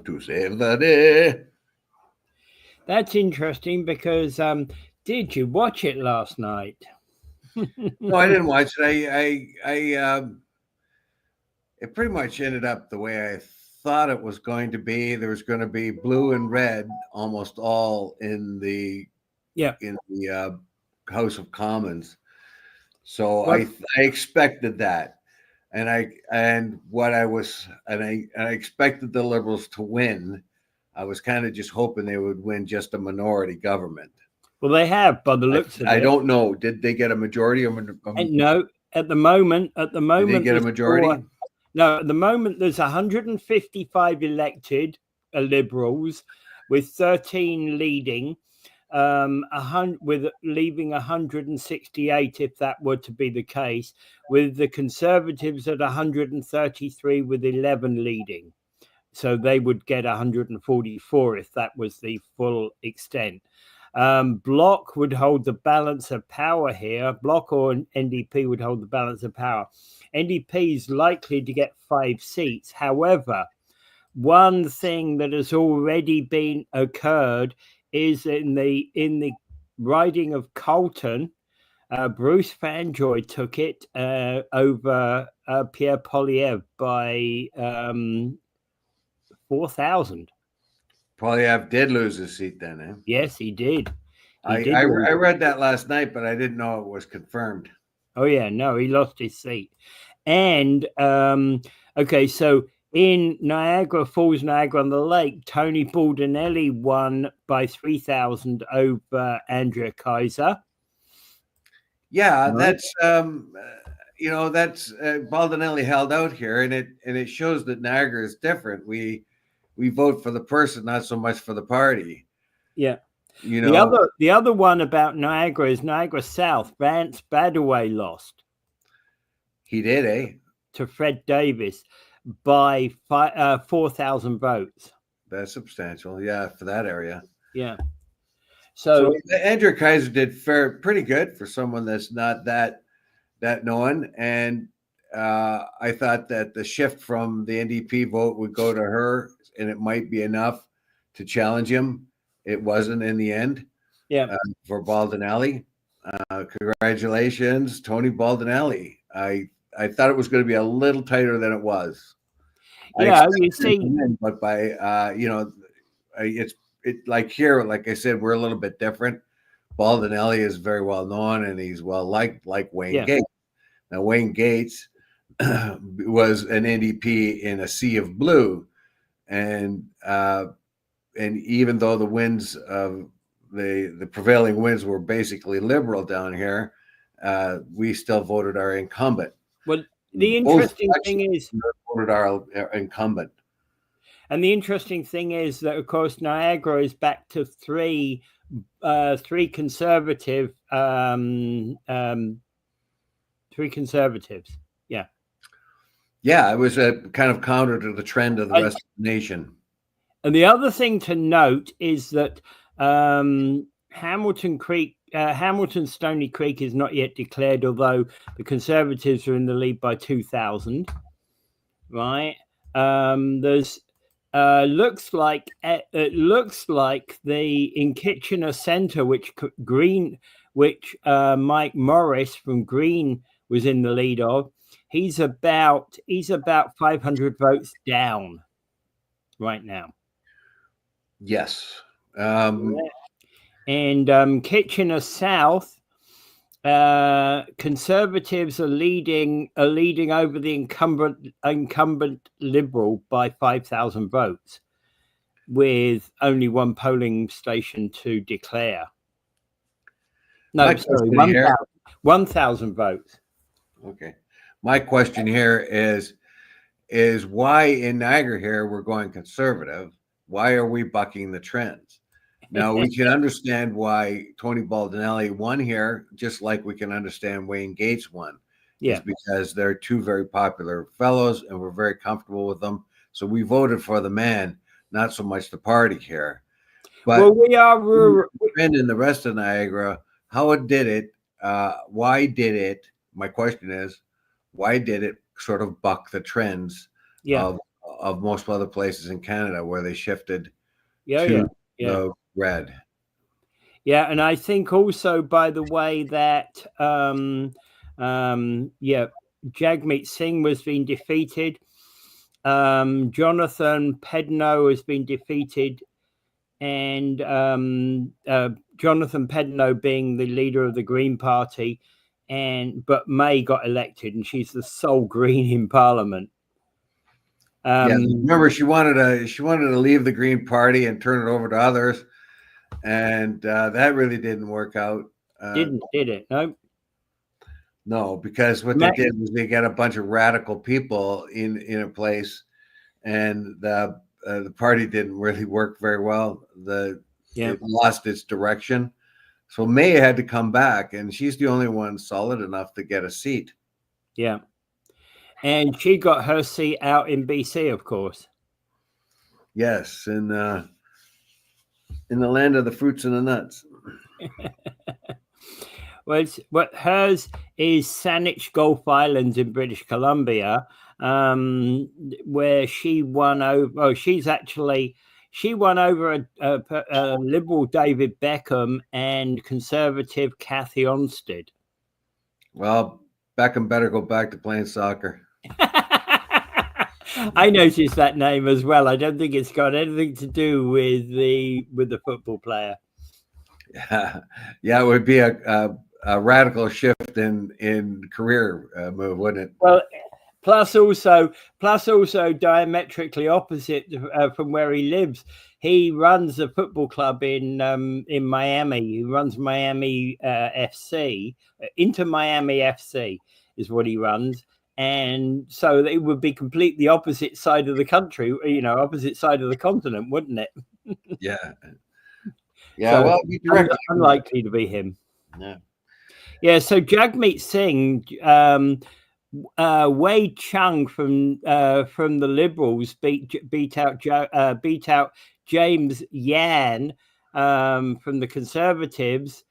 to save the day. That's interesting because did you watch it last night? No, I didn't watch it. It pretty much ended up the way I thought it was going to be. There was going to be blue and red almost all in the House of Commons. So I expected that, and I expected the Liberals to win. I was kind of just hoping they would win just a minority government. Well, they have, by the looks of it. I don't know. Did they get a majority? No, at the moment, did they get a majority? No, at the moment there's 155 elected Liberals, with 13 leading, with leaving 168 if that were to be the case, with the Conservatives at 133 with 11 leading. So they would get 144 if that was the full extent. Bloc would hold the balance of power here. Bloc or NDP would hold the balance of power. NDP is likely to get 5 seats. However, one thing that has already been occurred is in the riding of Colton, Bruce Fanjoy took it over Pierre Poilievre by 4,000. Poilievre did lose his seat then, eh? Yes, he did. I read that last night, but I didn't know it was confirmed. Oh, yeah. No, he lost his seat. And, okay, so in Niagara Falls, Niagara-on-the-Lake, Tony Baldinelli won by 3,000 over Andrea Kaiser. Yeah, that's Baldinelli held out here, and it shows that Niagara is different. We vote for the person, not so much for the party. Yeah. The other one about Niagara is Niagara South. Vance Badaway lost. He did, eh? To Fred Davis by 4,000 votes. That's substantial, yeah, for that area. Yeah. So Andrea Kaiser did pretty good for someone that's not that known, and I thought that the shift from the NDP vote would go to her, and it might be enough to challenge him. It wasn't in the end. Yeah. For Baldinelli, congratulations, Tony Baldinelli. I thought it was going to be a little tighter than it was. Yeah, you see, but by it's like here, like I said, we're a little bit different. Baldinelli is very well known, and he's well liked, like Wayne Gates. Now, Wayne Gates was an NDP in a sea of blue, and even though the winds of the prevailing winds were basically liberal down here, we still voted our incumbent. Well, the interesting thing is voted our incumbent. And the interesting thing is that, of course, Niagara is back to three conservative, three conservatives. Yeah. Yeah, it was a kind of counter to the trend of the rest of the nation. And the other thing to note is that Hamilton Stony Creek is not yet declared, although the Conservatives are in the lead by 2,000. Right? There's looks like the in Kitchener Centre, which Mike Morris from Green was in the lead of. He's about 500 votes down right now. Yes. And Kitchener South, Conservatives are leading over the incumbent Liberal by 5,000 votes, with only one polling station to declare. No, sorry, 1,000 votes. Okay. My question here is why in Niagara here we're going conservative? Why are we bucking the trends? Now, we can understand why Tony Baldinelli won here, just like we can understand Wayne Gates won. Yeah. It's because they're two very popular fellows, and we're very comfortable with them. So we voted for the man, not so much the party here. But we are in the rest of Niagara, how it did it, why did it, my question is, why did it sort of buck the trends of of most other places in Canada where they shifted Yeah, to yeah. the red. Yeah, and I think also, by the way, that Jagmeet Singh was being defeated. Jonathan Pedno has been defeated, and Jonathan Pedno being the leader of the Green Party, but May got elected, and she's the sole Green in Parliament. Yeah, remember she wanted to leave the Green Party and turn it over to others, and that really didn't work out. Did it? No. No, because what they did was they got a bunch of radical people in a place, and the party didn't really work very well. It lost its direction, so May had to come back, and she's the only one solid enough to get a seat. Yeah. And she got her seat out in BC, of course. Yes, in the land of the fruits and the nuts. Well, what hers is Saanich Gulf Islands in British Columbia, where she won over. Oh, she won over a Liberal David Beckham and Conservative Cathy Onsted. Well, Beckham better go back to playing soccer. I noticed that name as well. I don't think it's got anything to do with the football player. Yeah, it would be a radical shift in career move, wouldn't it? Well, plus also diametrically opposite from where he lives. He runs a football club in Miami. He runs Miami FC. Inter Miami FC is what he runs. And so it would be completely opposite side of the country, opposite side of the continent, wouldn't it? Yeah. Yeah, so well, unlikely to be him. Yeah. Yeah, so Jagmeet Singh, Wei Chung from the Liberals beat out James Yan from the Conservatives,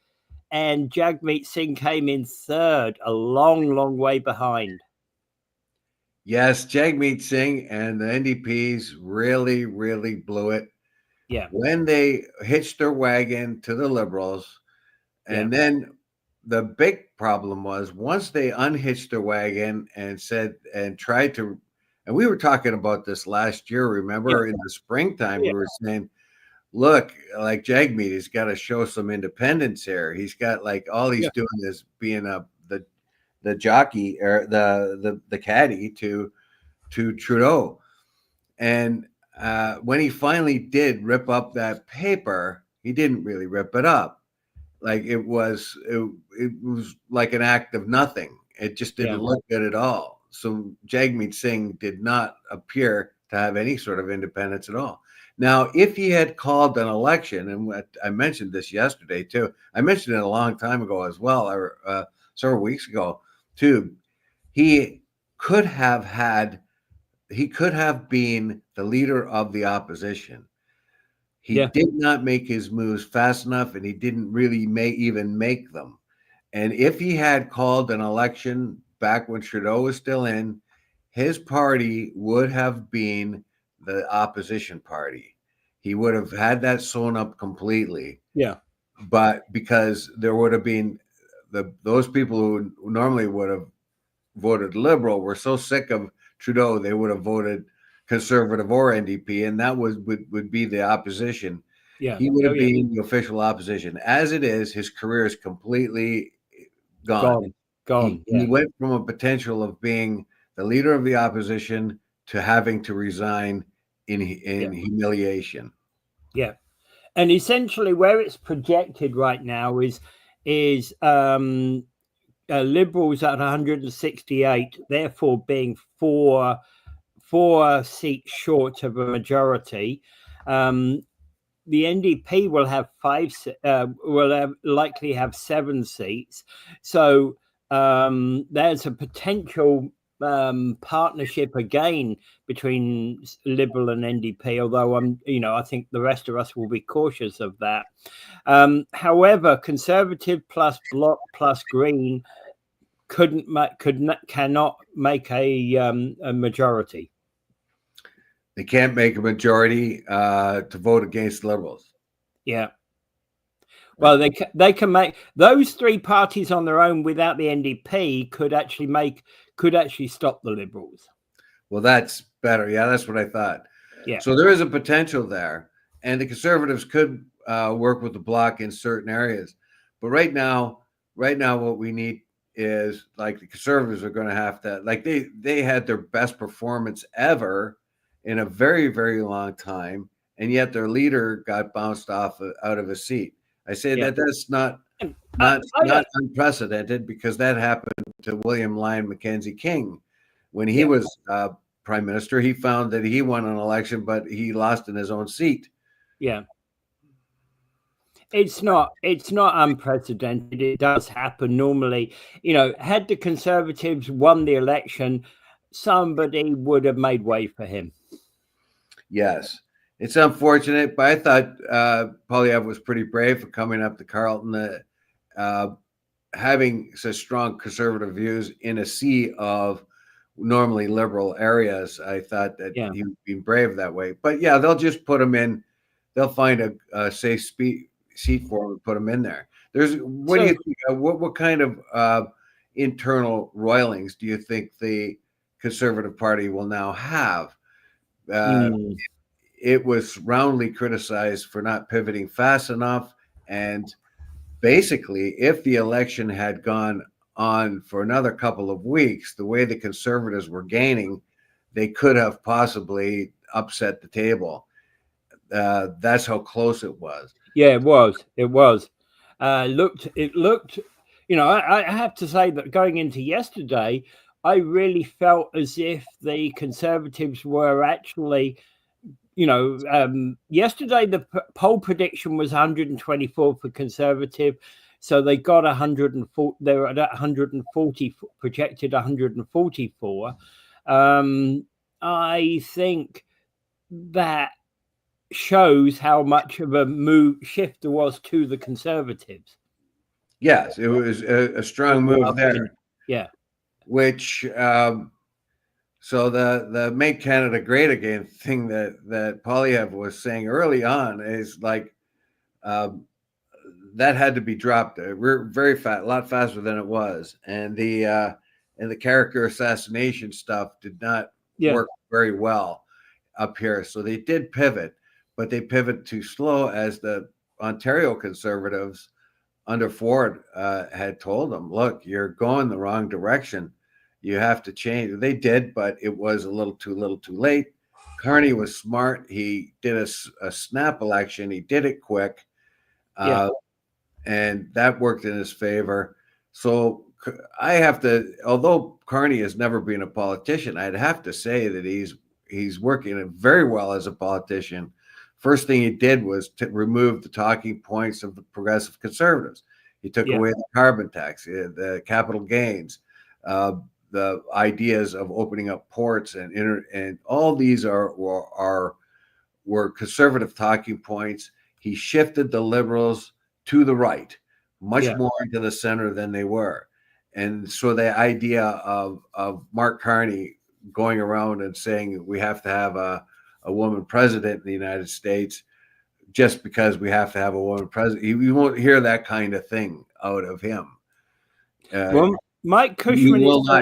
and Jagmeet Singh came in third, a long way behind. Yes, Jagmeet Singh and the NDPs really, really blew it. Yeah. When they hitched their wagon to the Liberals, and then the big problem was once they unhitched their wagon and tried to, and we were talking about this last year, remember, in the springtime, we were saying, look, like Jagmeet, he's got to show some independence here. He's got all he's doing is being the jockey or the caddy to Trudeau. And when he finally did rip up that paper, he didn't really rip it up. It was like an act of nothing. It just didn't look good at all. So Jagmeet Singh did not appear to have any sort of independence at all. Now, if he had called an election, and I mentioned this yesterday too, I mentioned it a long time ago as well, or several weeks ago too, he could have been the leader of the opposition. He did not make his moves fast enough, and he didn't really even make them. And if he had called an election back when Trudeau was still in, his party would have been the opposition party. He would have had that sewn up completely. Yeah. But because there would have been those people who normally would have voted Liberal were so sick of Trudeau, they would have voted Conservative or NDP, and that would be the opposition. Yeah. He would have been the official opposition. As it is, his career is completely gone. He went from a potential of being the leader of the opposition to having to resign in humiliation. Yeah. And essentially where it's projected right now is Liberals at 168, therefore being four seats short of a majority. The NDP will have likely have 7 seats. So there's a potential partnership again between Liberal and NDP, although I think the rest of us will be cautious of that. However, Conservative plus Bloc plus Green cannot make a majority. They can't make a majority to vote against Liberals. Yeah. Well, they can make those three parties on their own without the NDP could actually stop the Liberals. Well, that's better. Yeah, that's what I thought. Yeah. So there is a potential there, and the Conservatives could work with the Bloc in certain areas. But right now, what we need is like the Conservatives are going to have to like they had their best performance ever in a very, very long time, and yet their leader got bounced off out of a seat. I say that that's not unprecedented, because that happened to William Lyon Mackenzie King when he was prime minister. He found that he won an election, but he lost in his own seat. Yeah. It's not unprecedented. It does happen normally. Had the Conservatives won the election, somebody would have made way for him. Yes. It's unfortunate, but I thought Poilievre was pretty brave for coming up to Carleton, having such strong Conservative views in a sea of normally Liberal areas. I thought that he would be brave that way. But yeah, they'll just put him in. They'll find a safe seat for him and put him in there. What do you think? What kind of internal roilings do you think the Conservative Party will now have? It was roundly criticized for not pivoting fast enough. And basically, if the election had gone on for another couple of weeks, the way the Conservatives were gaining, they could have possibly upset the table. That's how close it was. Yeah, it was. It was. It looked. I have to say that going into yesterday, I really felt as if the Conservatives were actually. Yesterday the poll prediction was 124 for Conservative, so they got 104. They were at 140, projected 144. I think that shows how much of a shift there was to the Conservatives. Yes, it was a strong move there. Yeah, which. So the Make Canada Great Again thing that Poilievre was saying early on is like that had to be dropped very fast, a lot faster than it was, and the character assassination stuff did not work very well up here. So they did pivot, but they pivoted too slow, as the Ontario Conservatives under Ford had told them, "Look, you're going the wrong direction. You have to change." They did, but it was a little too late. Carney was smart. He did a snap election. He did it quick, and that worked in his favor. So I have to, although Carney has never been a politician, I'd have to say that he's working very well as a politician. First thing he did was to remove the talking points of the Progressive Conservatives. He took away the carbon tax, the capital gains, the ideas of opening up ports and all these were Conservative talking points. He shifted the Liberals to the right, much more into the center than they were. And so the idea of Mark Carney going around and saying we have to have a woman president in the United States just because we have to have a woman president, you won't hear that kind of thing out of him. Mike Cushman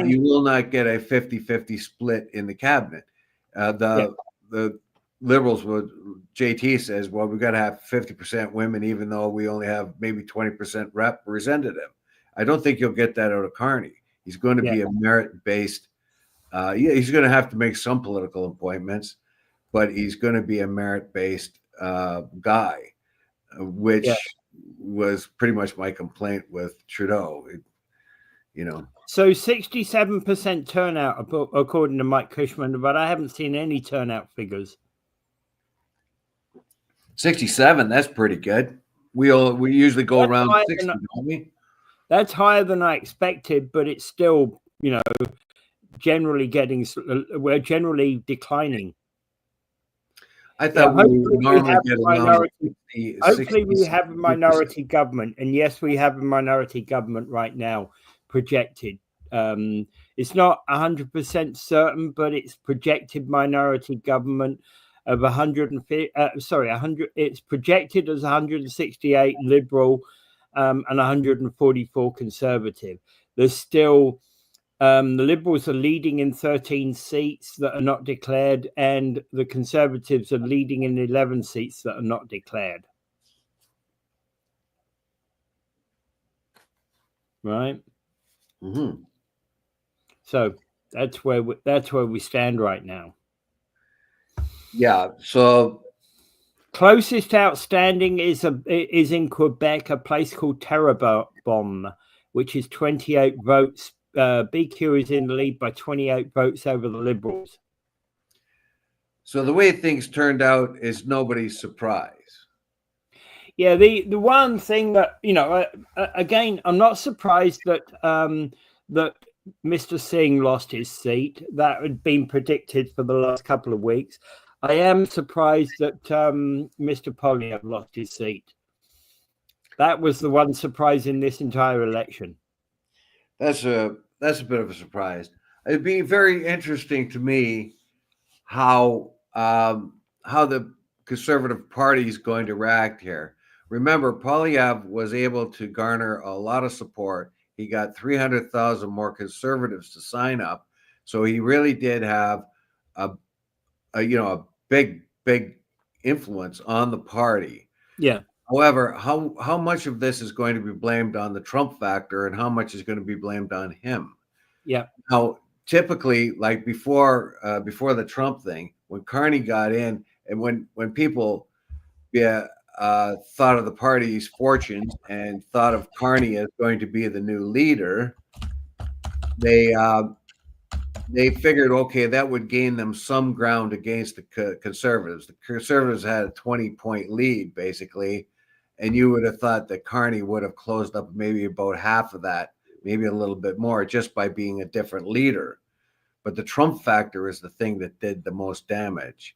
you will not get a 50-50 split in the cabinet. The Liberals JT says, well, we've got to have 50% women, even though we only have maybe 20% representative. I don't think you'll get that out of Carney. He's going to be a merit-based. He's going to have to make some political appointments, but he's going to be a merit-based guy, which was pretty much my complaint with Trudeau. So 67% turnout according to Mike Cushman, but I haven't seen any turnout figures. 67, that's pretty good. We usually go around 60, don't we? That's higher than I expected, but it's still, generally we're generally declining. I thought we would normally get around 60. Hopefully we have a minority government, and yes, we have a minority government right now projected. It's not 100% certain, but it's projected minority government of 150. 100. It's projected as 168 liberal and 144 conservative. There's still the Liberals are leading in 13 seats that are not declared, and the Conservatives are leading in 11 seats that are not declared. Right. Mm-hmm. So that's where we stand right now. Yeah. So closest outstanding is in Quebec, a place called Terrebonne, which is 28 votes. BQ is in the lead by 28 votes over the Liberals. So the way things turned out is nobody's surprise. Yeah, the one thing that, again, I'm not surprised that that Mr. Singh lost his seat. That had been predicted for the last couple of weeks. I am surprised that Mr. Polyev lost his seat. That was the one surprise in this entire election. That's a bit of a surprise. It'd be very interesting to me how the Conservative Party is going to react here. Remember, Polyev was able to garner a lot of support. He got 300,000 more conservatives to sign up, so he really did have a big influence on the party. Yeah. However, how much of this is going to be blamed on the Trump factor, and how much is going to be blamed on him? Yeah. Now, typically, like before the Trump thing, when Carney got in, and when people thought of the party's fortunes and thought of Carney as going to be the new leader, they figured, okay, that would gain them some ground against the conservatives. The conservatives had a 20-point lead, basically, and you would have thought that Carney would have closed up maybe about half of that, maybe a little bit more, just by being a different leader. But the Trump factor is the thing that did the most damage.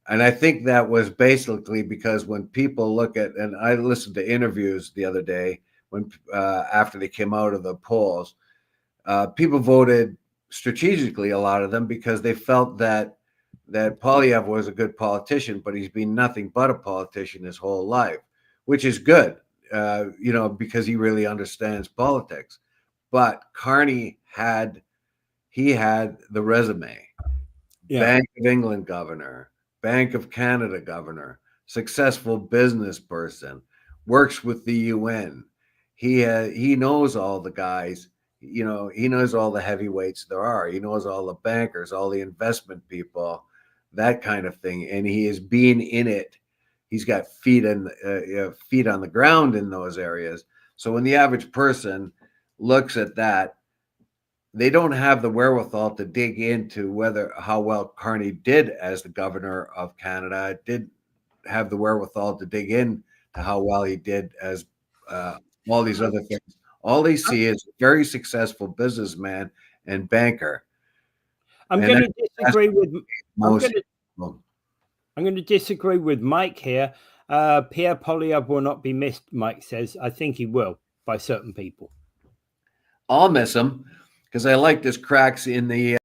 And I think that was basically because when people look at, and I listened to interviews the other day when after they came out of the polls, people voted strategically, a lot of them, because they felt that Polyev was a good politician, but he's been nothing but a politician his whole life, which is good, because he really understands politics. But Carney had the resume. Yeah. Bank of England governor, Bank of Canada governor, successful business person, works with the UN. He knows all the guys. He knows all the heavyweights there are. He knows all the bankers, all the investment people, that kind of thing. And he has been in it. He's got feet on the ground in those areas. So when the average person looks at that, they don't have the wherewithal to dig into how well Carney did as the governor of Canada. Did have the wherewithal to dig in to how well he did as all these other things. All they see is a very successful businessman and banker. I'm going to disagree with Mike here. Pierre Poilievre will not be missed, Mike says. I think he will, by certain people. I'll miss him because I liked his cracks in the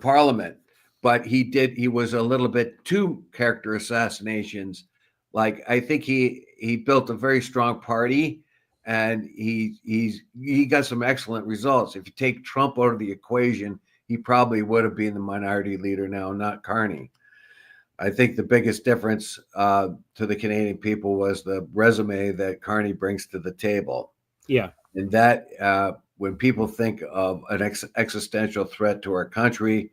parliament, but he was a little bit too character assassinations. Like, I think he built a very strong party, and he got some excellent results. If you take Trump out of the equation, he probably would have been the minority leader now, not Carney. I think the biggest difference to the Canadian people was the resume that Carney brings to the table. Yeah. And that when people think of an existential threat to our country,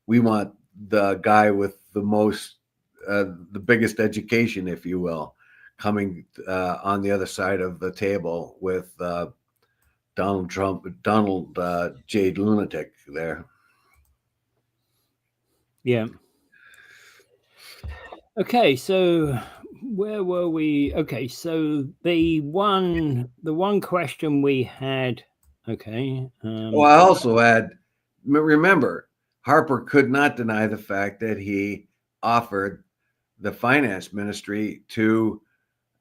we want the guy with the biggest education, if you will, coming on the other side of the table with Donald J. Lunatic there. Yeah. Okay, so where were we? Okay, so the one question we had. Okay. Well, I also remember, Harper could not deny the fact that he offered the finance ministry to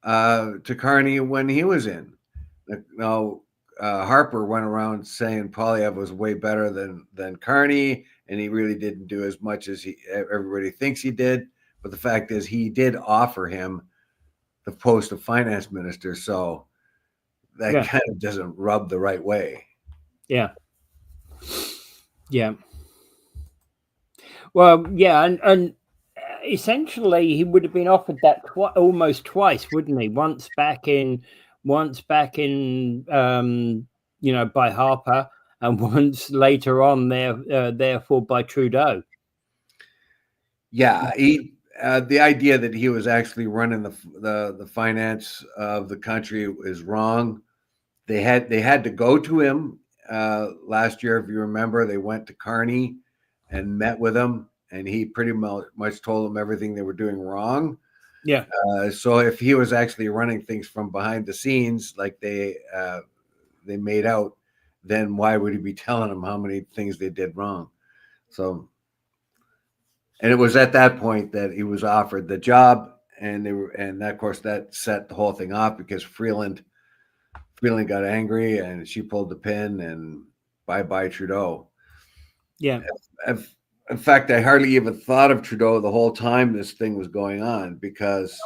Carney when he was in. Now, Harper went around saying Polyev was way better than Carney, and he really didn't do as much as everybody thinks he did. But the fact is, he did offer him the post of finance minister, so that kind of doesn't rub the right way. Yeah. Well, yeah, and essentially he would have been offered that almost twice, wouldn't he? Once back in by Harper, and once later on therefore by Trudeau. Yeah, the idea that he was actually running the finance of the country is wrong. They had to go to him last year, if you remember. They went to Carney and met with him, and he pretty much told them everything they were doing wrong. Yeah. So if he was actually running things from behind the scenes, like they made out, then why would he be telling them how many things they did wrong? So, and it was at that point that he was offered the job, and of course that set the whole thing off, because Freeland got angry and she pulled the pin, and bye Trudeau. Yeah. In fact, I hardly even thought of Trudeau the whole time this thing was going on, because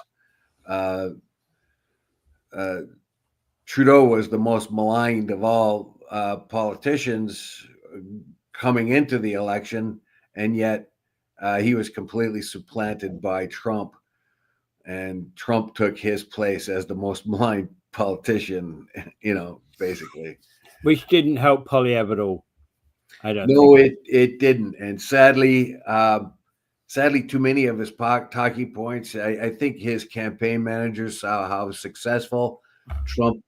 Trudeau was the most maligned of all politicians coming into the election, and yet he was completely supplanted by Trump, and Trump took his place as the most maligned politician, basically. Which didn't help Polyev at all. I don't know. think. It didn't. And sadly, too many of his talking points, I think his campaign managers saw how successful Trump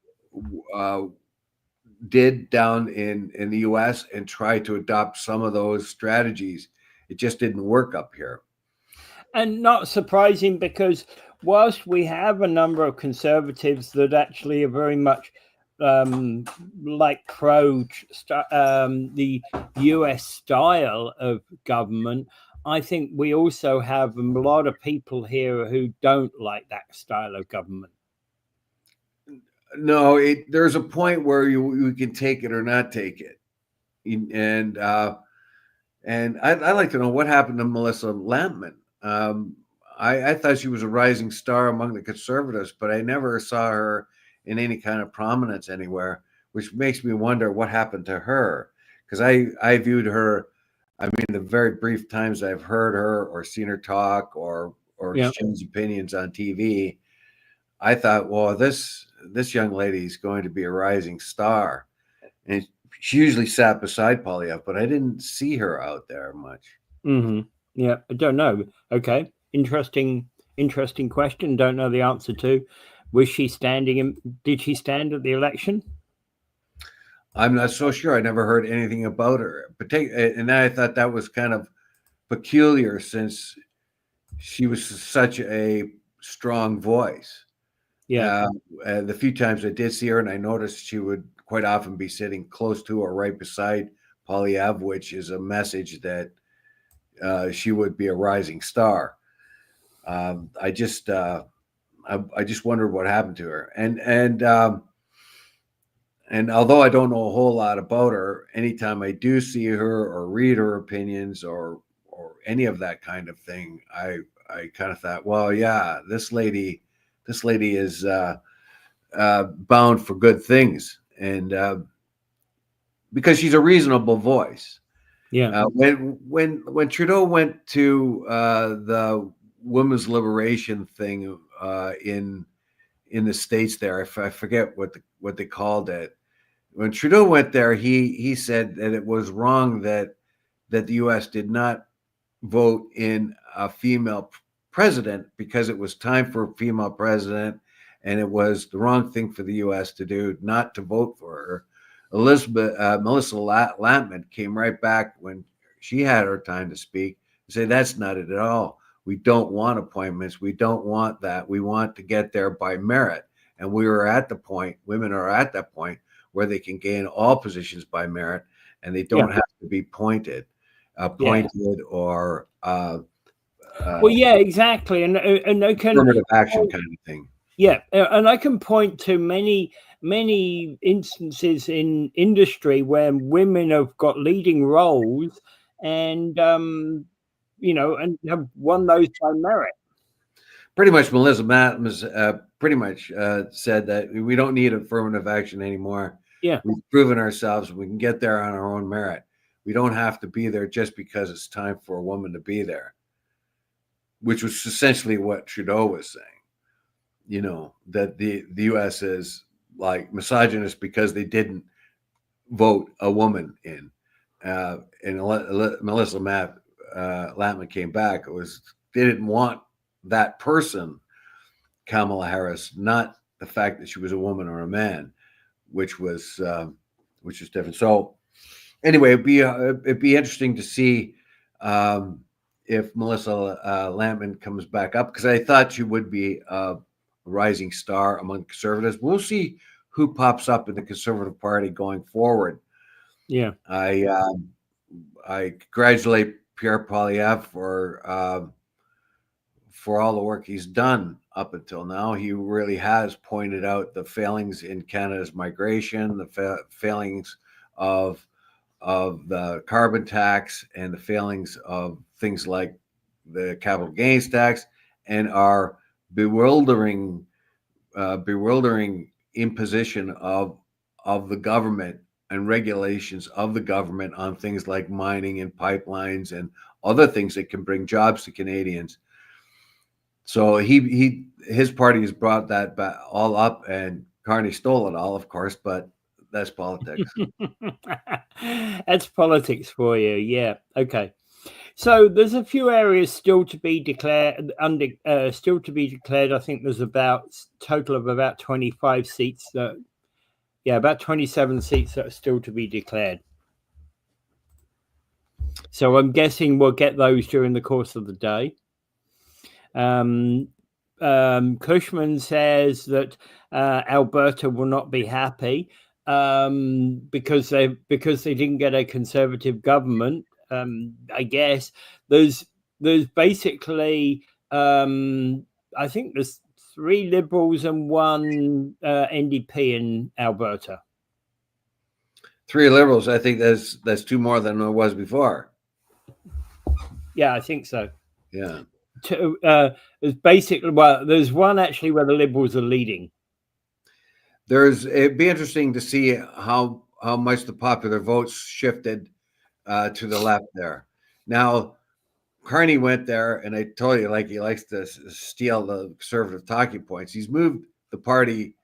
did down in the U.S. and tried to adopt some of those strategies. It just didn't work up here. And not surprising, because whilst we have a number of conservatives that actually are very much like pro the US style of government, I think we also have a lot of people here who don't like that style of government. No, there's a point where you can take it or not take it. And I'd like to know what happened to Melissa Lampman. I thought she was a rising star among the conservatives, but I never saw her in any kind of prominence anywhere, which makes me wonder what happened to her. Because I viewed her, I mean, the very brief times I've heard her or seen her talk or exchange opinions on TV, I thought, well, this young lady is going to be a rising star. And she usually sat beside Polyev, but I didn't see her out there much. Mm-hmm. Yeah, I don't know. Okay, interesting question. Don't know the answer to. Was she standing? Did she stand at the election? I'm not so sure. I never heard anything about her. And I thought that was kind of peculiar, since she was such a strong voice. Yeah. The few times I did see her, and I noticed she would quite often be sitting close to or right beside Polyev, which is a message that she would be a rising star. I just wondered what happened to her, and although I don't know a whole lot about her, anytime I do see her or read her opinions or any of that kind of thing, I kind of thought, well, yeah, this lady is bound for good things, and because she's a reasonable voice. Yeah. When Trudeau went to the women's liberation thing in the States there, I forget what they called it. When Trudeau went there, he said that it was wrong that the U.S. did not vote in a female president, because it was time for a female president, and it was the wrong thing for the U.S. to do not to vote for her. Melissa Lampman came right back when she had her time to speak and say, that's not it at all. We don't want appointments. We don't want that. We want to get there by merit. And women are at that point where they can gain all positions by merit, and they don't have to be appointed or well, yeah, exactly, and I can affirmative action kind of thing. Yeah, and I can point to many many instances in industry where women have got leading roles and and have won those by merit. Pretty much, Melissa Matthews pretty much said that we don't need affirmative action anymore. Yeah, we've proven ourselves. We can get there on our own merit. We don't have to be there just because it's time for a woman to be there, which was essentially what Trudeau was saying. That the U.S. is like misogynist because they didn't vote a woman in. And Melissa Latman came back. It was they didn't want that person, Kamala Harris, not the fact that she was a woman or a man, which was different. So anyway, it'd be interesting to see if Melissa Latman comes back up, because I thought she would be a rising star among conservatives. We'll see who pops up in the Conservative Party going forward. Yeah, I congratulate Pierre Poilievre for all the work he's done up until now. He really has pointed out the failings in Canada's migration, the failings of the carbon tax, and the failings of things like the capital gains tax, and our bewildering imposition of the government and regulations of the government on things like mining and pipelines and other things that can bring jobs to Canadians. So his party has brought that back all up, and Carney stole it all, of course, but that's politics. That's politics for you. Yeah. Okay. So there's a few areas still to be declared. Still to be declared. I think there's about total of about 25 seats. About 27 seats that are still to be declared. So I'm guessing we'll get those during the course of the day. Cushman says that Alberta will not be happy because they didn't get a Conservative government. I guess there's basically I think there's 3 Liberals and 1 NDP in Alberta. 3 Liberals. I think that's 2 more than there was before. Yeah, I think so. Yeah. There's basically, there's 1 actually where the Liberals are leading. It'd be interesting to see how much the popular votes shifted to the left there. Now, Carney went there, and I told you, like, he likes to steal the conservative talking points. He's moved the party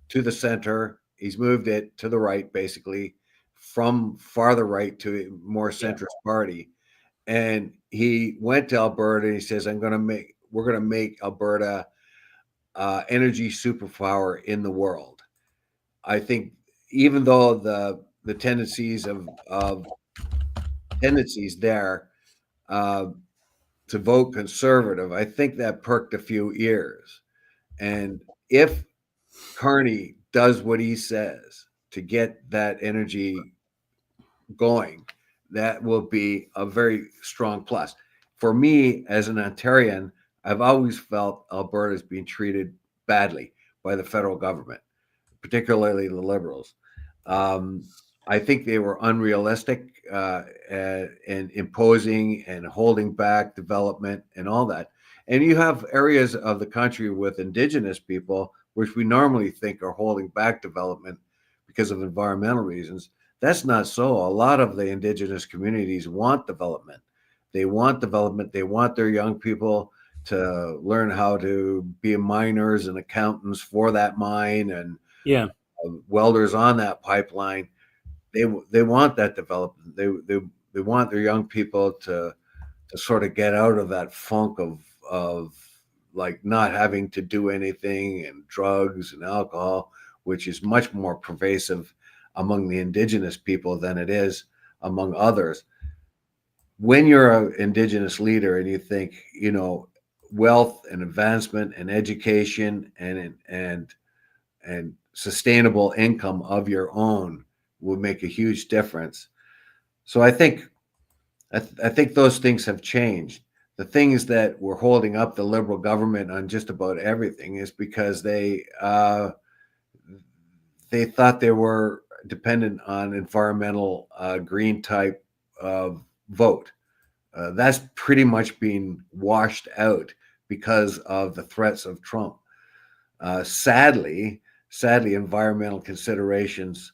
to the center. He's moved it to the right, basically, from farther right to a more centrist party. And he went to Alberta, and he says, we're going to make Alberta energy superpower in the world. I think even though the tendencies there to vote conservative, I think that perked a few ears. And if Carney does what he says to get that energy going, that will be a very strong plus. For me, as an Ontarian, I've always felt Alberta is being treated badly by the federal government, particularly the Liberals. I think they were unrealistic and imposing and holding back development and all that. And you have areas of the country with Indigenous people, which we normally think are holding back development because of environmental reasons. That's not so. A lot of the Indigenous communities want development. They want development. They want their young people to learn how to be miners and accountants for that mine, and welders on that pipeline. They want that development. They want their young people to sort of get out of that funk of like not having to do anything, and drugs and alcohol, which is much more pervasive among the Indigenous people than it is among others. When you're an Indigenous leader and you think, wealth and advancement and education and sustainable income of your own will make a huge difference. So I think those things have changed. The things that were holding up the Liberal government on just about everything is because they thought they were dependent on environmental green type of vote. That's pretty much being washed out because of the threats of Trump. Sadly, environmental considerations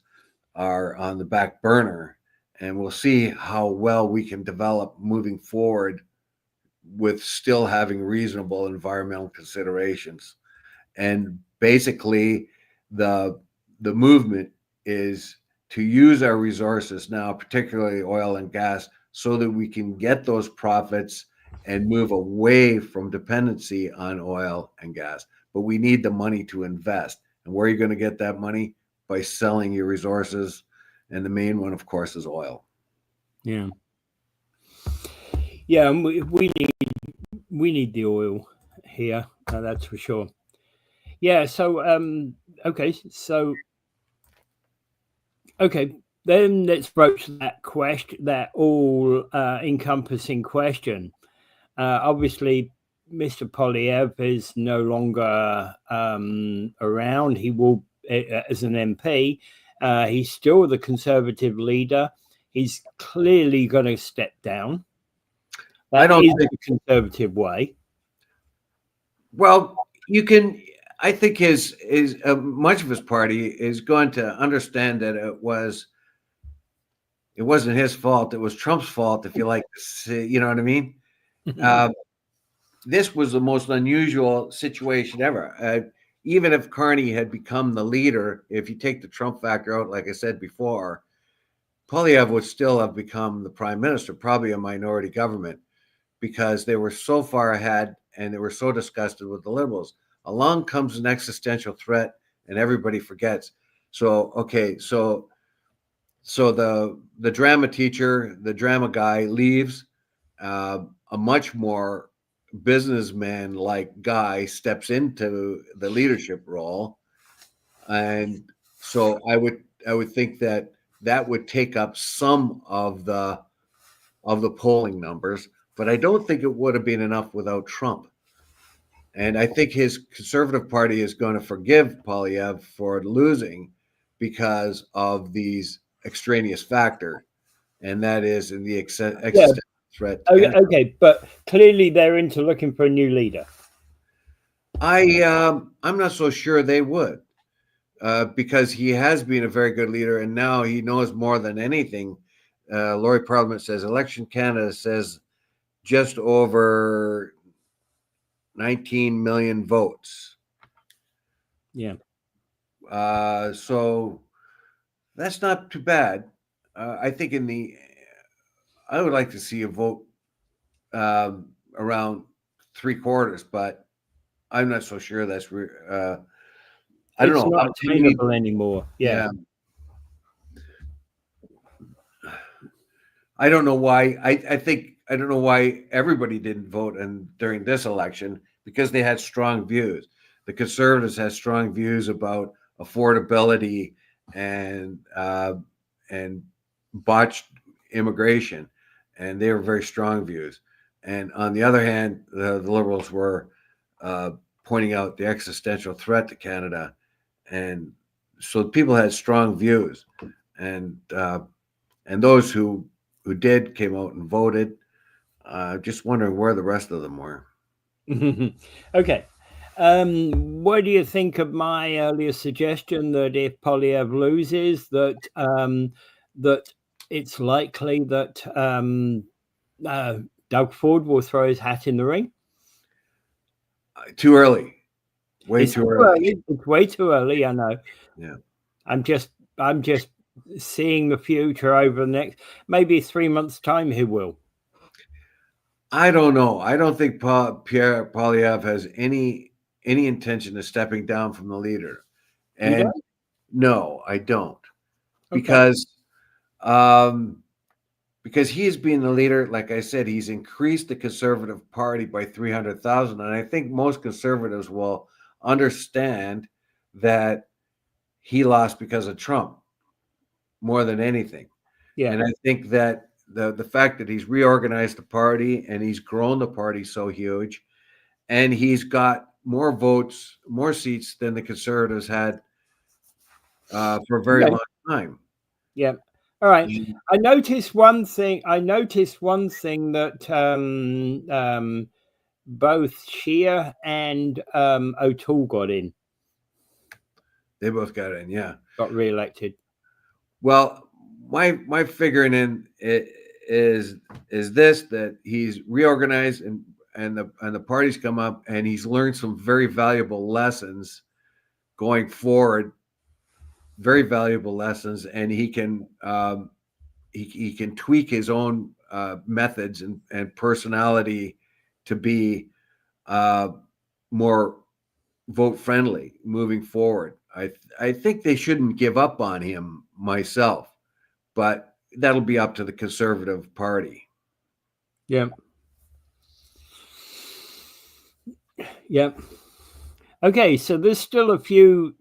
are on the back burner, and we'll see how well we can develop moving forward with still having reasonable environmental considerations. And basically, the movement is to use our resources now, particularly oil and gas, so that we can get those profits and move away from dependency on oil and gas. But we need the money to invest. And where are you going to get that money? By selling your resources. And the main one, of course, is oil. Yeah. Yeah, and we need the oil here. That's for sure. Yeah. So okay. Then let's broach that question, that all encompassing question. Obviously, Mr. Polyev is no longer around. He will, as an MP, he's still the Conservative leader. He's clearly going to step down. That is the Conservative way. Well, you can. I think his much of his party is going to understand that it wasn't his fault. It was Trump's fault, if you like to say, you know what I mean? This was the most unusual situation ever. Even if Carney had become the leader, if you take the Trump factor out, like I said before, Polyev would still have become the prime minister, probably a minority government, because they were so far ahead and they were so disgusted with the liberals. Along comes an existential threat, and everybody forgets. So, okay, so the drama teacher, the drama guy leaves. A much more businessman-like guy steps into the leadership role, and so I would think that would take up some of the polling numbers, but I don't think it would have been enough without Trump. And I think his Conservative Party is going to forgive Polyev for losing because of these extraneous factor, and that is in the existential threat. Okay, but clearly they're into looking for a new leader. I'm not so sure they would, because he has been a very good leader, and now he knows more than anything. Laurie Parliament says Election Canada says just over 19 million votes. Yeah. So that's not too bad. I think I would like to see a vote around 3/4, but I'm not so sure that's I don't know. It's not attainable anymore. Yeah. I don't know why. I don't know why everybody didn't vote during this election, because they had strong views. The Conservatives had strong views about affordability and botched immigration, and they were very strong views. And on the other hand, the Liberals were pointing out the existential threat to Canada, and so people had strong views, and those who did came out and voted. Just wondering where the rest of them were. Okay. What do you think of my earlier suggestion that if Polyev loses, that it's likely that Doug Ford will throw his hat in the ring? Too early. Way too early. It's way too early. I know. Yeah. I'm just seeing the future over the next maybe 3 months' time. He will. I don't know. I don't think Pierre Polyev has any intention of stepping down from the leader. And no, I don't. Okay. Because he's been the leader, like I said, he's increased the Conservative Party by 300,000. And I think most conservatives will understand that he lost because of Trump more than anything. Yeah. And I think that the fact that he's reorganized the party and he's grown the party so huge, and he's got more votes, more seats than the Conservatives had for a very long time. Yeah. All right. And I noticed one thing. That both Shea and O'Toole got they both got in, yeah. re-elected. Well, my figuring in it is this, that he's reorganized and the parties come up and he's learned some very valuable lessons going forward, very valuable lessons, and he can he can tweak his own methods and personality to be uh, more vote friendly moving forward. I think they shouldn't give up on him myself, but that'll be up to the Conservative Party. Yeah. Yeah. Okay, so there's still a few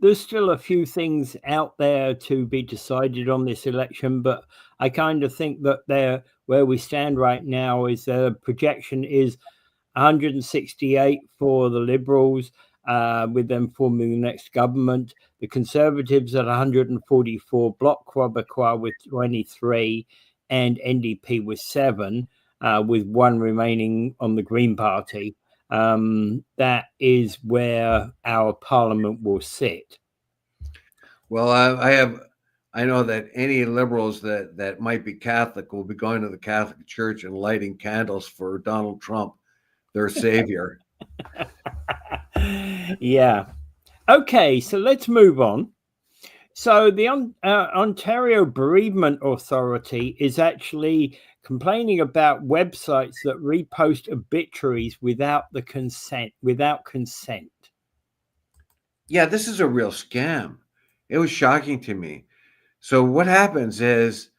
things out there to be decided on this election, but I kind of think that where we stand right now is the projection is 168 for the Liberals, with them forming the next government. The Conservatives at 144, Bloc Québécois with 23, and NDP with 7, with 1 remaining on the Green Party. That is where our parliament will sit. Well, I know that any liberals that might be Catholic will be going to the Catholic Church and lighting candles for Donald Trump, their savior. Yeah. Okay, so let's move on. So the Ontario Bereavement Authority is actually complaining about websites that repost obituaries without consent. Yeah, this is a real scam. It was shocking to me. So what happens is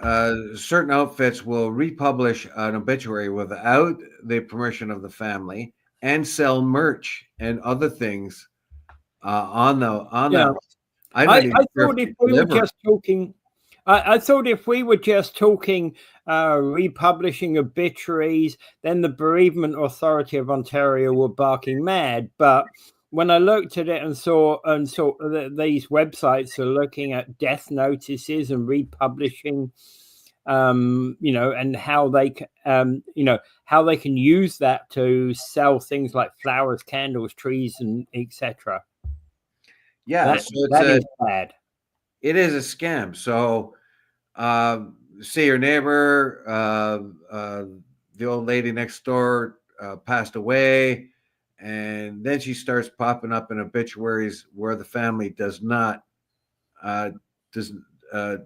certain outfits will republish an obituary without the permission of the family and sell merch and other things on that. I'm not I even sure thought if if they we were deliver. just talking, I thought if we were just talking republishing obituaries, then the Bereavement Authority of Ontario were barking mad. But when I looked at it and saw that these websites are looking at death notices and republishing, and how they how they can use that to sell things like flowers, candles, trees, and etc. Yeah, so That is bad. it is a scam. So say your neighbor, the old lady next door passed away, and then she starts popping up in obituaries where the family uh, does uh,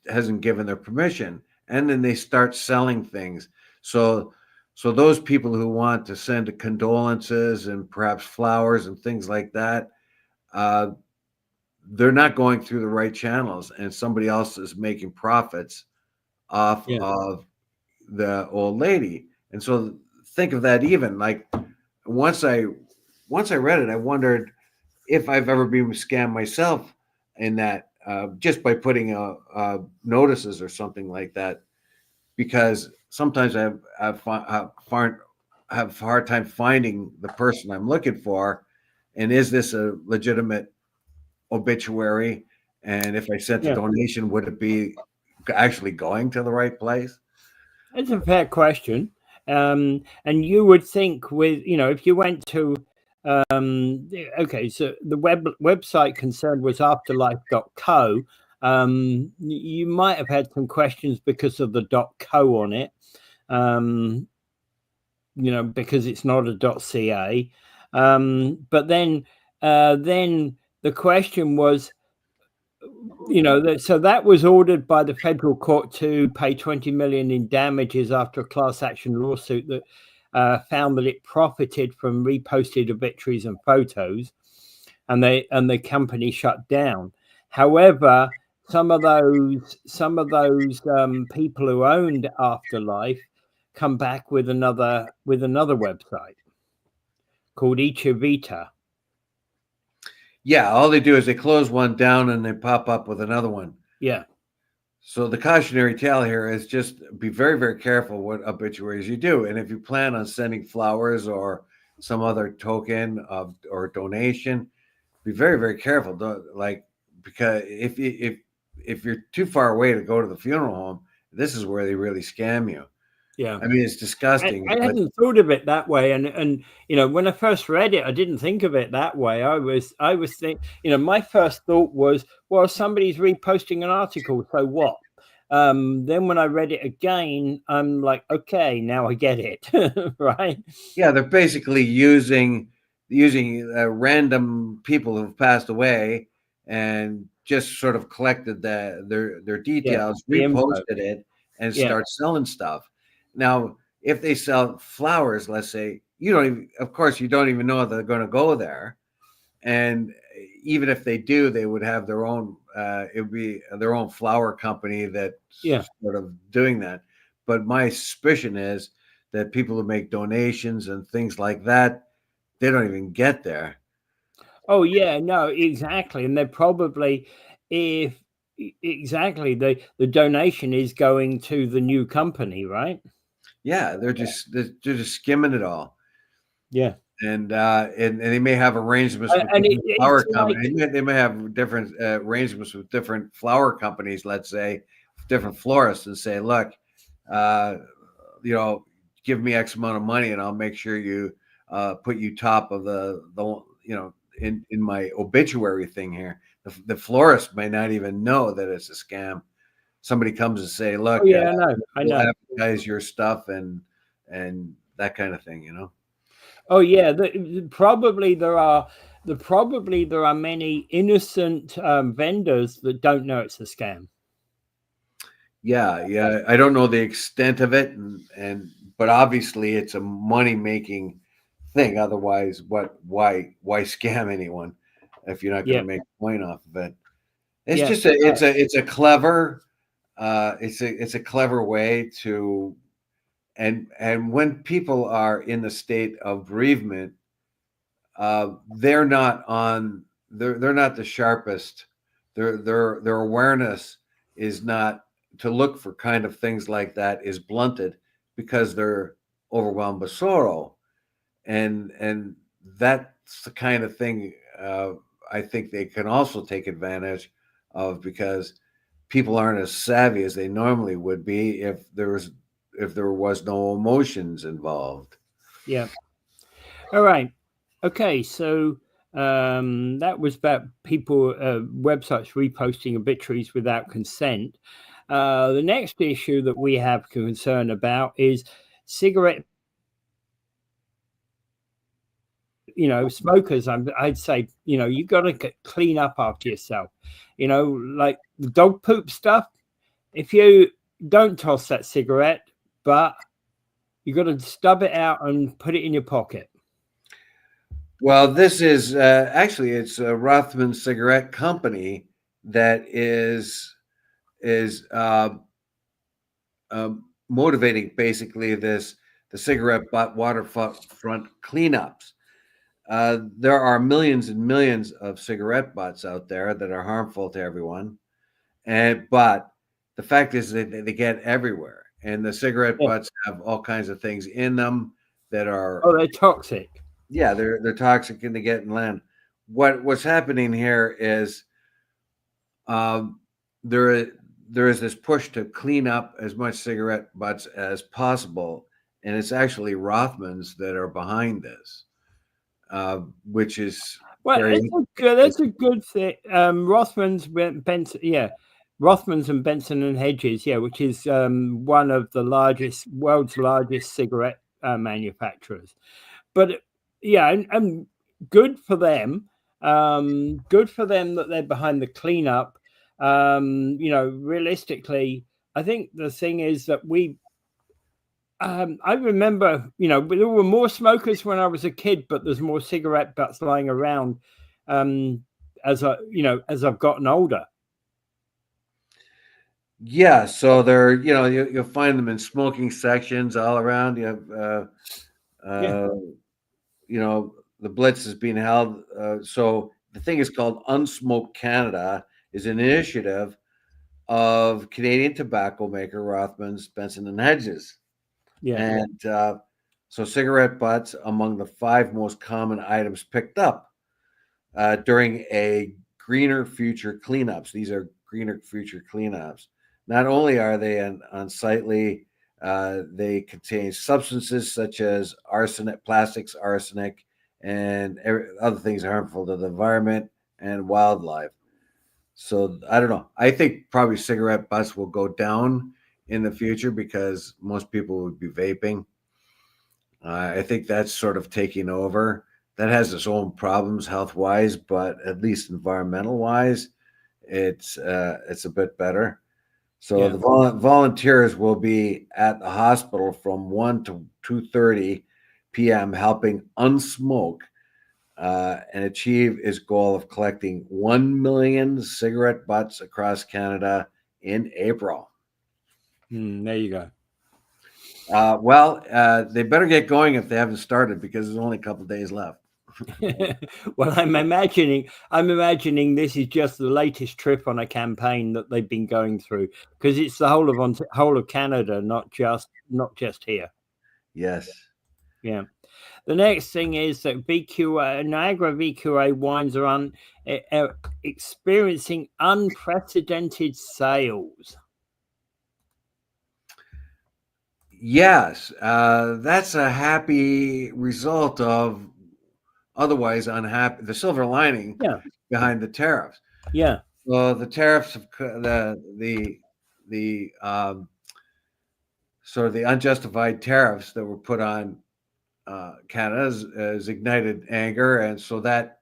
hasn't given their permission, and then they start selling things. So so those people who want to send condolences and perhaps flowers and things like that, uh, they're not going through the right channels, and somebody else is making profits off of the old lady. And so think of that. Even like once I read it, I wondered if I've ever been scammed myself in that, just by putting notices or something like that, because sometimes have a hard time finding the person I'm looking for, and is this a legitimate obituary? And if I sent a donation, would it be actually going to the right place? It's a fair question. And you would think if you went to, okay, so the website concerned was afterlife.co. You might have had some questions because of the .co on it, because it's not a .ca. But then the question was, so that was ordered by the federal court to pay 20 million in damages after a class action lawsuit that found that it profited from reposted obituaries and photos, and the company shut down. However, some of those people who owned Afterlife come back with another website called Ichavita. Yeah, all they do is they close one down and they pop up with another one. Yeah. So the cautionary tale here is just be very, very careful what obituaries you do. And if you plan on sending flowers or some other token of or donation, be very, very careful. because if you're too far away to go to the funeral home, this is where they really scam you. Yeah. I mean, it's disgusting. I hadn't thought of it that way, and when I first read it, I didn't think of it that way. I was thinking, my first thought was, well, somebody's reposting an article, so what? Then when I read it again, I'm like, okay, now I get it, right? Yeah, they're basically using random people who've passed away and just sort of collected their details, the info. reposted it, and start selling stuff. Now, if they sell flowers, let's say, of course, you don't even know if they're going to go there. And even if they do, they would have their own, it would be their own flower company that's sort of doing that. But my suspicion is that people who make donations and things like that, they don't even get there. Oh yeah, no, exactly. And they're probably, the donation is going to the new company, right? Yeah, they're just skimming it all. Yeah. And they may have arrangements with different flower companies. They may have different arrangements with different flower companies, let's say, different florists, and say, look, give me X amount of money and I'll make sure you put you top of the in my obituary thing here. The florist may not even know that it's a scam. Somebody comes and say, look, I know. Advertise your stuff and that kind of thing, Oh yeah, probably there are many innocent vendors that don't know it's a scam. Yeah. I don't know the extent of it, but obviously it's a money-making thing. Otherwise, why scam anyone if you're not going to make a point off of it? It's just it's a clever it's a clever way to, and when people are in the state of bereavement, they're not the sharpest. Their awareness is not to look for kind of things like that, is blunted because they're overwhelmed by sorrow, and that's the kind of thing I think they can also take advantage of, because people aren't as savvy as they normally would be if there was no emotions involved. Yeah. All right. Okay. So that was about people, websites reposting obituaries without consent. The next issue that we have concern about is cigarette. Smokers. I'd say, you got to clean up after yourself. Like the dog poop stuff. If you don't toss that cigarette, but you got to stub it out and put it in your pocket. Well, this is actually, it's a Rothman Cigarette Company that is motivating basically the cigarette butt waterfront cleanups. There are millions and millions of cigarette butts out there that are harmful to everyone, but the fact is that they get everywhere, and the cigarette butts have all kinds of things in them that are they're toxic. Yeah, they're toxic and they get in land. What's happening here is there is this push to clean up as much cigarette butts as possible, and it's actually Rothmans that are behind this, which is that's a good thing. Rothmans, Benson, Rothmans and Benson and Hedges, which is one of the world's largest cigarette manufacturers. But and good for them. Good for them that they're behind the cleanup. Realistically, I think the thing is that I remember, there were more smokers when I was a kid, but there's more cigarette butts lying around as I've gotten older. Yeah, so they're you'll find them in smoking sections all around. You have the Blitz is being held. So the thing is called Unsmoke Canada, is an initiative of Canadian tobacco maker Rothmans, Benson and Hedges. And so cigarette butts among the 5 most common items picked up during a greener future cleanups. These are greener future cleanups. Not only are they unsightly, they contain substances such as arsenic, plastics, arsenic, and other things harmful to the environment and wildlife. So I don't know. I think probably cigarette butts will go down in the future because most people would be vaping. I think that's sort of taking over. That has its own problems health wise, but at least environmental wise, it's a bit better. So Yeah. the volunteers will be at the hospital from 1 to 2:30 p.m. helping unsmoke and achieve its goal of collecting 1 million cigarette butts across Canada in April. There you go. They better get going if they haven't started because there's only a couple of days left. Well, I'm imagining this is just the latest trip on a campaign that they've been going through, because it's the whole of Canada, not just here. Yes. Yeah. The next thing is that Niagara VQA wines are experiencing unprecedented sales. Yes, that's a happy result of otherwise unhappy. The silver lining behind the tariffs. Yeah. Well, the tariffs of the sort of the unjustified tariffs that were put on Canada has ignited anger, and so that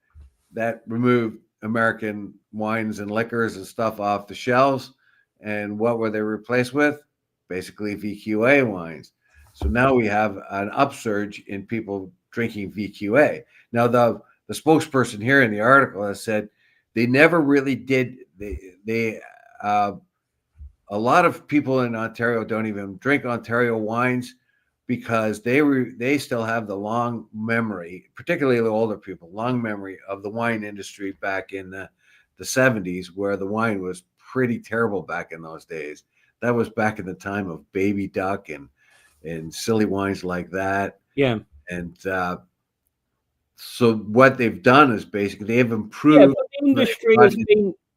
removed American wines and liquors and stuff off the shelves. And what were they replaced with? Basically VQA wines. So now we have an upsurge in people drinking VQA. Now the spokesperson here in the article has said they never really did. They a lot of people in Ontario don't even drink Ontario wines because they still have the long memory, particularly the older people, long memory of the wine industry back in the 70s, where the wine was pretty terrible back in those days. That was back in the time of Baby Duck and silly wines like that. Yeah. And so what they've done is basically they've improved. Yeah,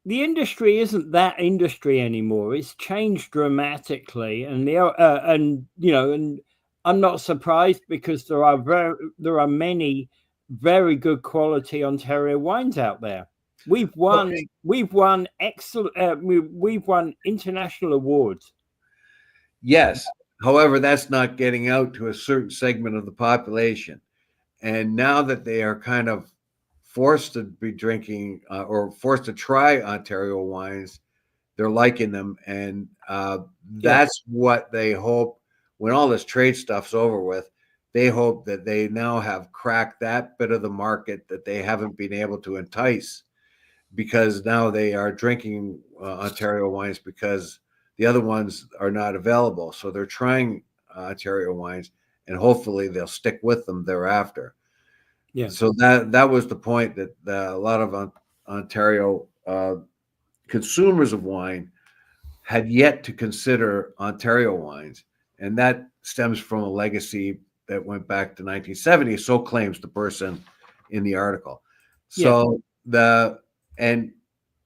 the industry isn't that industry anymore. It's changed dramatically, and and I'm not surprised because there are many very good quality Ontario wines out there. We've won excellent. We've won international awards. Yes. However, that's not getting out to a certain segment of the population. And now that they are kind of forced to be drinking or forced to try Ontario wines, they're liking them. And that's what they hope when all this trade stuff's over with. They hope that they now have cracked that bit of the market that they haven't been able to entice, because now they are drinking Ontario wines because the other ones are not available. So they're trying Ontario wines, and hopefully they'll stick with them thereafter. Yeah. So that was the point that a lot of Ontario consumers of wine had yet to consider Ontario wines, and that stems from a legacy that went back to 1970. So claims the person in the article. So and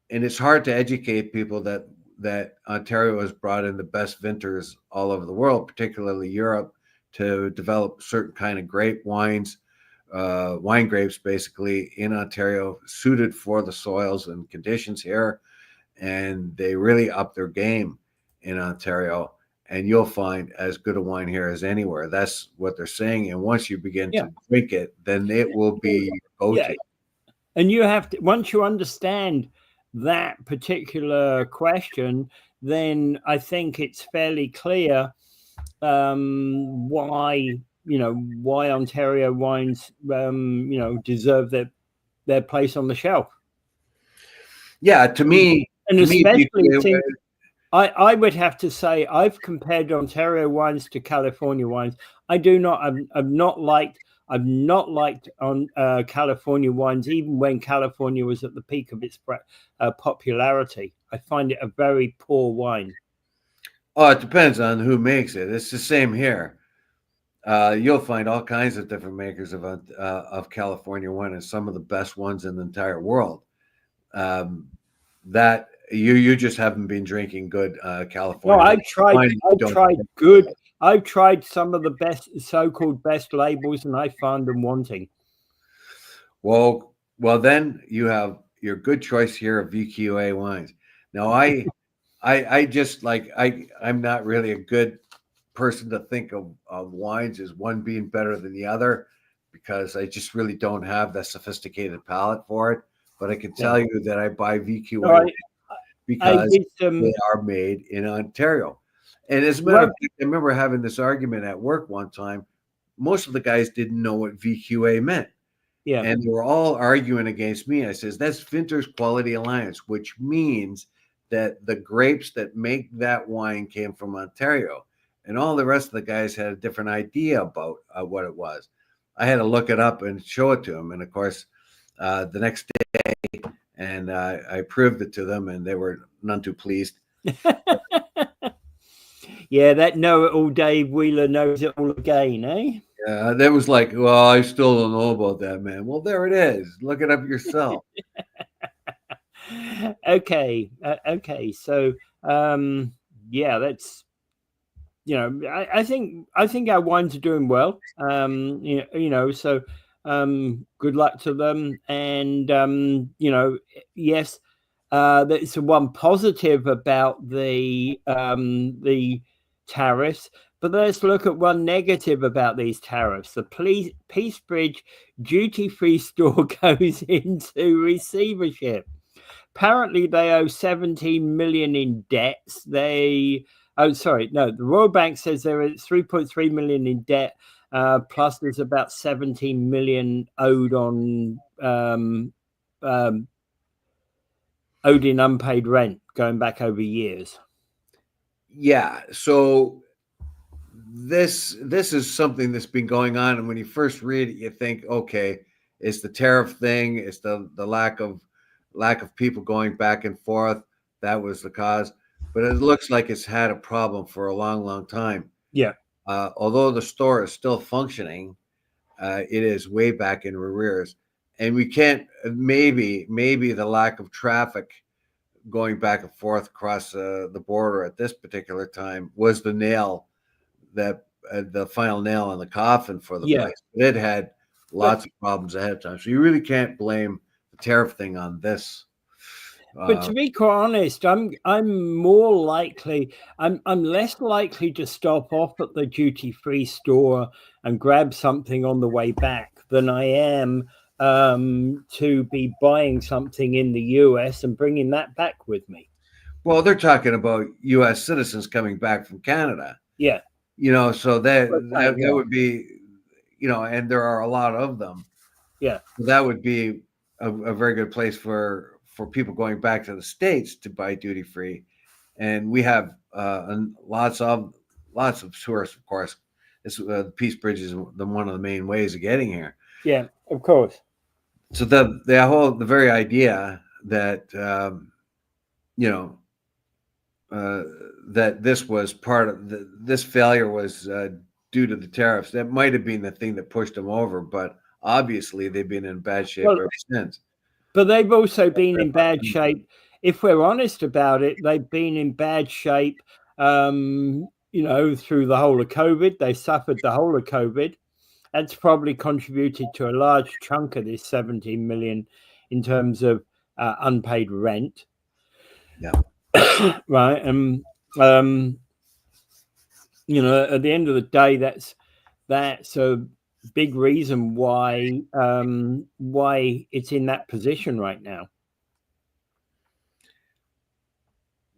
it's hard to educate people that Ontario has brought in the best vintners all over the world, particularly Europe, to develop certain kind of grape wines, wine grapes basically in Ontario, suited for the soils and conditions here. And they really up their game in Ontario. And you'll find as good a wine here as anywhere. That's what they're saying. And once you begin to drink it, then it will be go-to. And you have to, once you understand that particular question, then I think it's fairly clear why Ontario wines deserve their place on the shelf. Yeah, to me, I would have to say I've compared Ontario wines to California wines. I've not liked on California wines, even when California was at the peak of its popularity. I find it a very poor wine. Oh, it depends on who makes it. It's the same here. You'll find all kinds of different makers of California wine, and some of the best ones in the entire world. that you just haven't been drinking good California. No, wine. I've tried some of the best, so-called best labels, and I find them wanting. Well, then you have your good choice here of VQA wines. Now, I just like I'm not really a good person to think of wines as one being better than the other, because I just really don't have the sophisticated palate for it. But I can tell you that I buy VQA because they are made in Ontario. And as a matter of fact, I remember having this argument at work one time. Most of the guys didn't know what VQA meant. Yeah. And they were all arguing against me. I says, that's Vintners Quality Alliance, which means that the grapes that make that wine came from Ontario. And all the rest of the guys had a different idea about what it was. I had to look it up and show it to them. And of course, the next day, and I proved it to them, and they were none too pleased. Yeah, that know-it-all Dave Wheeler knows it all again, eh? Yeah, that was like, well, I still don't know about that, man. Well, there it is. Look it up yourself. Okay. So, yeah, that's, I think our wines are doing well. So good luck to them. And yes, that's one positive about the tariffs. But let's look at one negative about these tariffs. The Peacebridge duty-free store goes into receivership. Apparently, they owe 17 million in debts. The Royal Bank says there is 3.3 million in debt. Plus, there's about 17 million owed on owed in unpaid rent going back over years. Yeah. So this is something that's been going on, and when you first read it, you think, okay, it's the tariff thing, it's the lack of people going back and forth. That was the cause. But it looks like it's had a problem for a long time. Yeah. Although the store is still functioning, it is way back in arrears. And we can't, maybe the lack of traffic going back and forth across the border at this particular time was the nail, that the final nail on the coffin for the place. It had lots of problems ahead of time. So you really can't blame the tariff thing on this. But to be quite honest, I'm more likely, I'm less likely to stop off at the duty-free store and grab something on the way back than I am to be buying something in the US and bringing that back with me. Well, they're talking about US citizens coming back from Canada. Yeah. So that would be, and there are a lot of them. Yeah. That would be a very good place for people going back to the States to buy duty free. And we have lots of tourists, of course. The Peacebridge is one of the main ways of getting here. Yeah, of course. So the very idea that that this was part of this failure was due to the tariffs, that might have been the thing that pushed them over. But obviously, they've been in bad shape ever since. But they've also been in bad shape. If we're honest about it, they've been in bad shape, through the whole of COVID. They suffered the whole of COVID. That's probably contributed to a large chunk of this 17 million in terms of unpaid rent. Yeah. Right. And, at the end of the day, that's a big reason why it's in that position right now.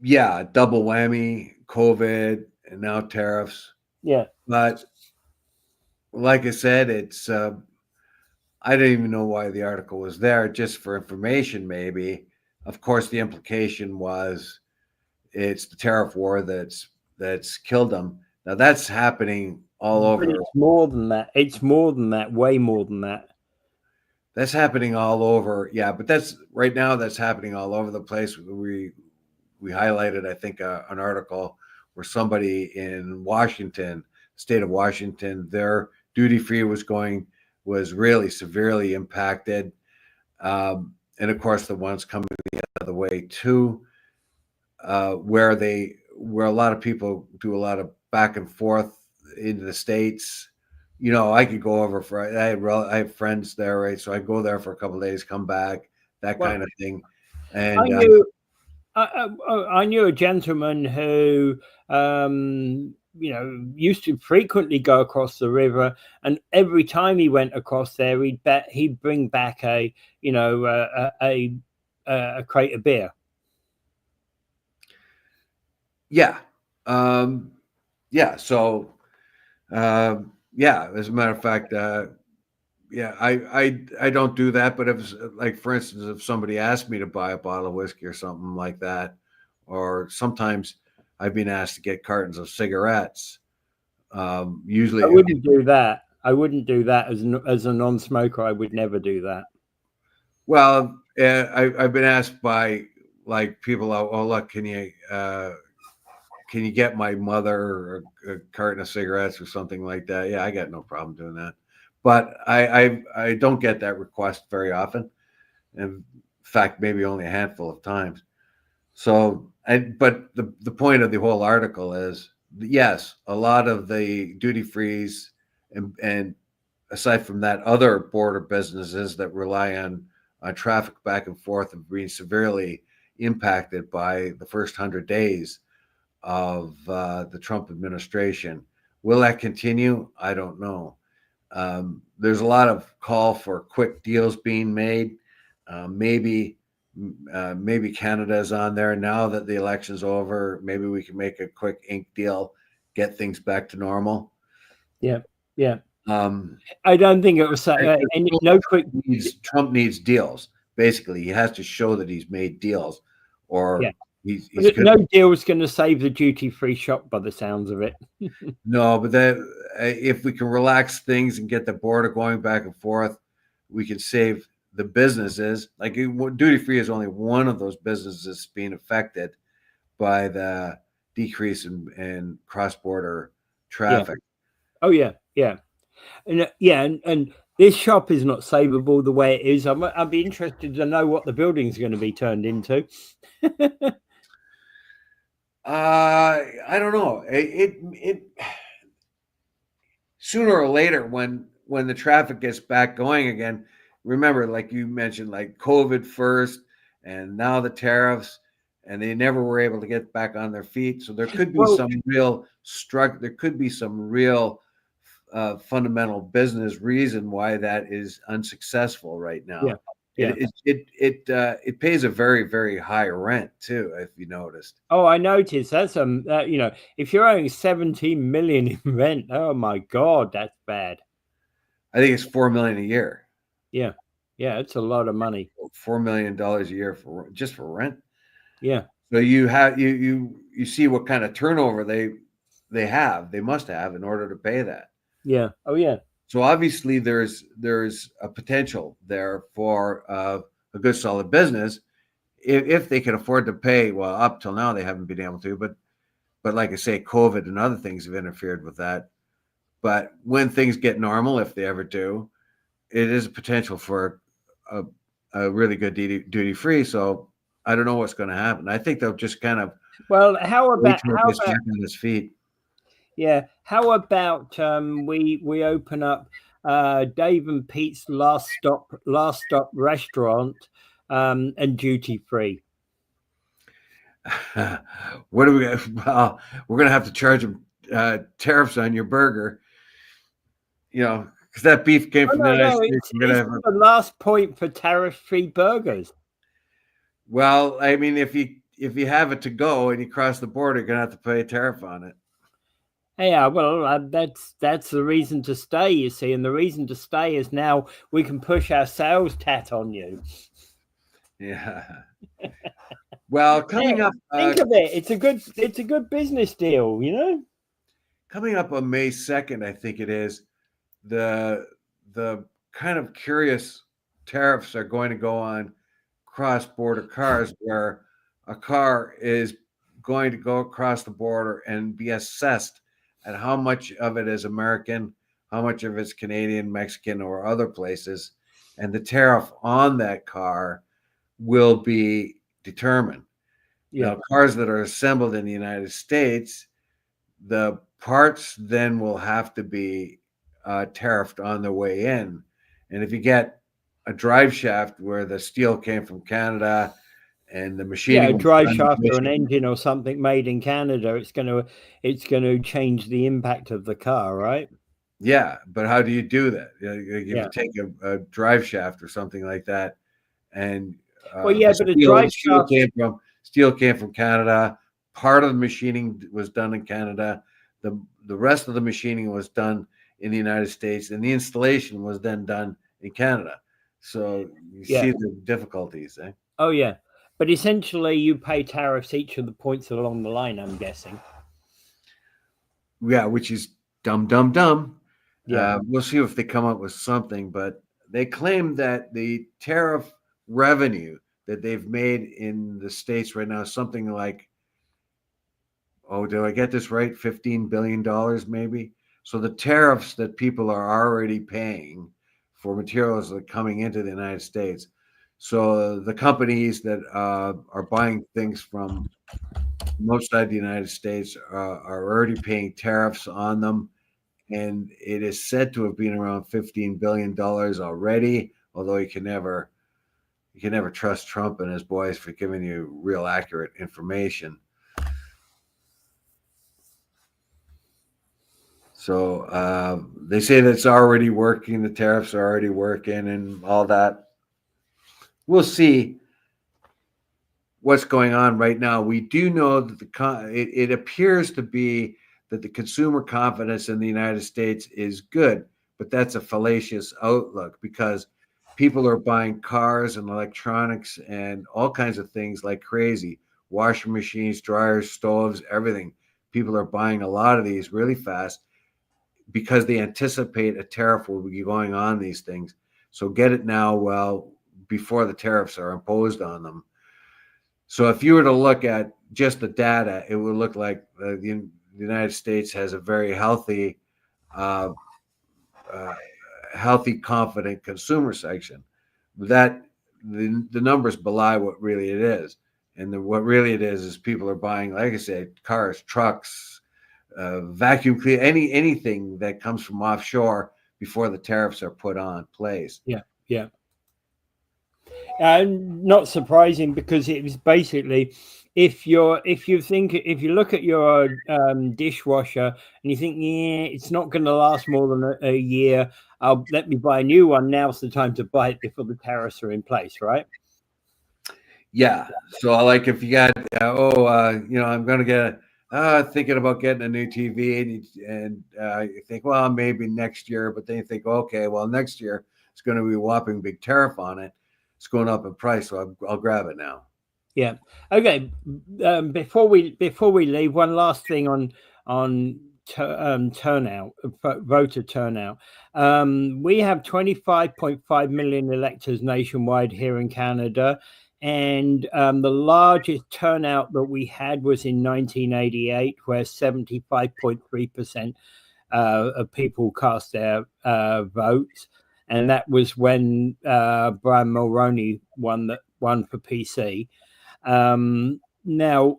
Yeah, double whammy, COVID, and now tariffs. Yeah. But like I said, it's I didn't even know why the article was there, just for information maybe. Of course, the implication was it's the tariff war that's killed them. Now that's happening all over. But it's more than that. It's more than that. Way more than that. That's happening all over. Yeah, but that's happening all over the place. We highlighted, I think, an article where somebody in Washington, state of Washington, their duty free was really severely impacted. and of course the ones coming the other way too, where a lot of people do a lot of back and forth into the States. I could go over for I have friends there, right? So I go there for a couple of days, come back, that Well, kind of thing. I And knew I knew a gentleman who used to frequently go across the river, and every time he went across there, he'd bring back a crate of beer. yeah, yeah. So yeah. As a matter of fact, yeah, I don't do that. But if, like, for instance, if somebody asked me to buy a bottle of whiskey or something like that, or sometimes I've been asked to get cartons of cigarettes. Usually, I wouldn't do that. I wouldn't do that as a non-smoker. I would never do that. well, I've been asked by, like, people. Oh, look, can you get my mother a carton of cigarettes or something like that? Yeah, I got no problem doing that. But I don't get that request very often. In fact, maybe only a handful of times. So, but the point of the whole article is, yes, a lot of the duty frees and aside from that, other border businesses that rely on traffic back and forth have been severely impacted by the first 100 days of the Trump administration. Will that continue? I don't know. There's a lot of call for quick deals being made. Maybe Canada is on there now that the election's over. Maybe we can make a quick ink deal, get things back to normal. Yeah, yeah. Um, I don't think it was no quick. Trump needs deals. Basically, he has to show that he's made deals, or he's no deal is going to save the duty-free shop, by the sounds of it. No, but that if we can relax things and get the border going back and forth, we can save the businesses. Like, duty free is only one of those businesses being affected by the decrease in cross border traffic. Yeah. Oh yeah, yeah, and and this shop is not savable the way it is. I'd be interested to know what the building's going to be turned into. I don't know. It sooner or later, when the traffic gets back going again. Remember, like you mentioned, like COVID first, and now the tariffs, and they never were able to get back on their feet. So there could be some real There could be some real fundamental business reason why that is unsuccessful right now. Yeah. It pays a very, very high rent too, if you noticed. Oh, I noticed. That's if you're owing 17 million in rent, oh my God, that's bad. I think it's $4 million a year. Yeah, it's a lot of money. $4 million a year just for rent. Yeah. So you have you see what kind of turnover they must have in order to pay that. Yeah. Oh yeah. So obviously there's a potential there for a good solid business if they can afford to pay. Well, up till now they haven't been able to, but like I say, COVID and other things have interfered with that. But when things get normal, if they ever do, it is a potential for a really good duty free. So I don't know what's going to happen. I think they'll just kind of how about back on his feet. Yeah. How about we open up Dave and Pete's last stop restaurant and duty free? What are we going? Well, we're going to have to charge them tariffs on your burger. Because that beef came from the United States. It's the last point for tariff-free burgers. Well, I mean, if you have it to go and you cross the border, you're going to have to pay a tariff on it. Yeah, well, that's the reason to stay, you see, and the reason to stay is now we can push our sales tat on you. Yeah. Well, coming up, think of it. It's a good business deal, you know. Coming up on May 2nd, I think it is, the kind of curious tariffs are going to go on cross-border cars, where a car is going to go across the border and be assessed at how much of it is American, how much of it's Canadian, Mexican, or other places, and the tariff on that car will be determined. Yeah. Now, cars that are assembled in the United States, the parts then will have to be tariffed on their way in. And if you get a drive shaft where the steel came from Canada and the machining, a drive shaft or an engine or something made in Canada, it's going to change the impact of the car, right? Yeah, but how do you do that? If you take a drive shaft or something like that, and but a drive shaft steel came from Canada. Part of the machining was done in Canada. The rest of the machining was done in the United States, and the installation was then done in Canada. So you see the difficulties, eh? Oh yeah, but essentially you pay tariffs each of the points along the line, I'm guessing. Yeah, which is dumb. Yeah. We'll see if they come up with something, but they claim that the tariff revenue that they've made in the States right now is something like, oh, did I get this right? $15 billion, maybe. So the tariffs that people are already paying for materials that are coming into the United States. So the companies that are buying things from outside the United States are already paying tariffs on them. And it is said to have been around $15 billion already, although you can never trust Trump and his boys for giving you real accurate information. So they say that it's already working. The tariffs are already working and all that. We'll see what's going on right now. We do know that it appears to be that the consumer confidence in the United States is good, but that's a fallacious outlook because people are buying cars and electronics and all kinds of things like crazy. Washing machines, dryers, stoves, everything. People are buying a lot of these really fast because they anticipate a tariff will be going on these things. So get it now, well, before the tariffs are imposed on them. So if you were to look at just the data, it would look like the United States has a very healthy, confident consumer section. That the numbers belie what really it is, and what really it is people are buying, like I said, cars, trucks, vacuum cleaner, anything that comes from offshore before the tariffs are put on place. Yeah. And not surprising because it was basically if you look at your dishwasher and you think, yeah, it's not going to last more than a year, let me buy a new one. Now's the time to buy it before the tariffs are in place, right? Yeah. So like if you got I'm going to get thinking about getting a new TV, and you think, well, maybe next year, but then you think, okay, well, next year it's going to be a whopping big tariff on it. It's going up in price, so I'll grab it now. Yeah. Okay. Before we leave, one last thing on turnout, voter turnout. We have 25.5 million electors nationwide here in Canada. And the largest turnout that we had was in 1988, where 75.3% of people cast their votes. And that was when Brian Mulroney won for PC. Now,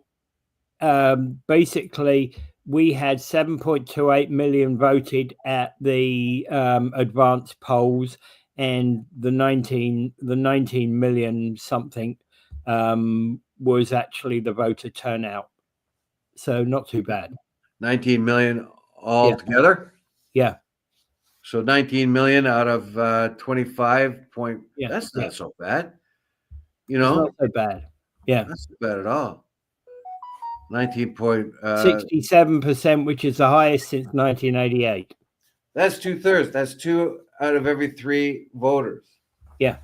basically, we had 7.28 million voted at the advanced polls, and the 19 million something was actually the voter turnout. So not too bad. 19 million altogether? Yeah. So 19 million out of 25 point. Yeah. That's not so bad. It's not so bad. Yeah. That's not bad at all. 67%, which is the highest since 1988. That's 2/3. That's 2 out of every 3 voters. Yeah.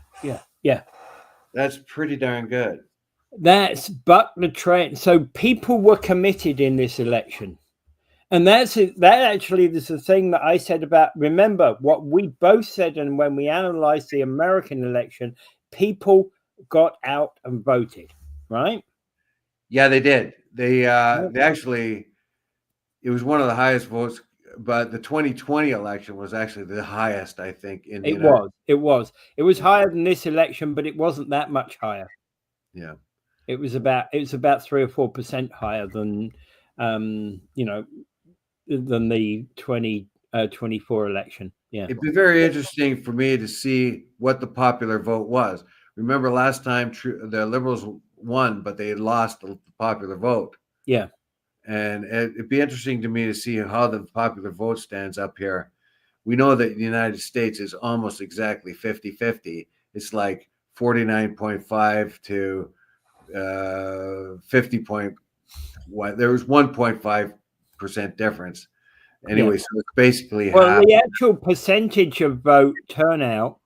That's pretty darn good. That's bucked the trend. So people were committed in this election. And that actually is the thing that I said about, remember what we both said, and when we analyzed the American election, people got out and voted, right? Yeah, they did. They actually, it was one of the highest votes, but the 2020 election was actually the highest, I think. It was higher than this election, but it wasn't that much higher. Yeah. It was about 3 or 4% higher than you know, than the 2024 election. Yeah. It'd be very interesting for me to see what the popular vote was. Remember last time the Liberals won, but they had lost the popular vote. Yeah. And it'd be interesting to me to see how the popular vote stands up here. We know that the United States is almost exactly 50-50. It's like 49.5 to 50.1. There was 1.5% difference. Anyway, so it's basically well, half. the actual percentage of vote turnout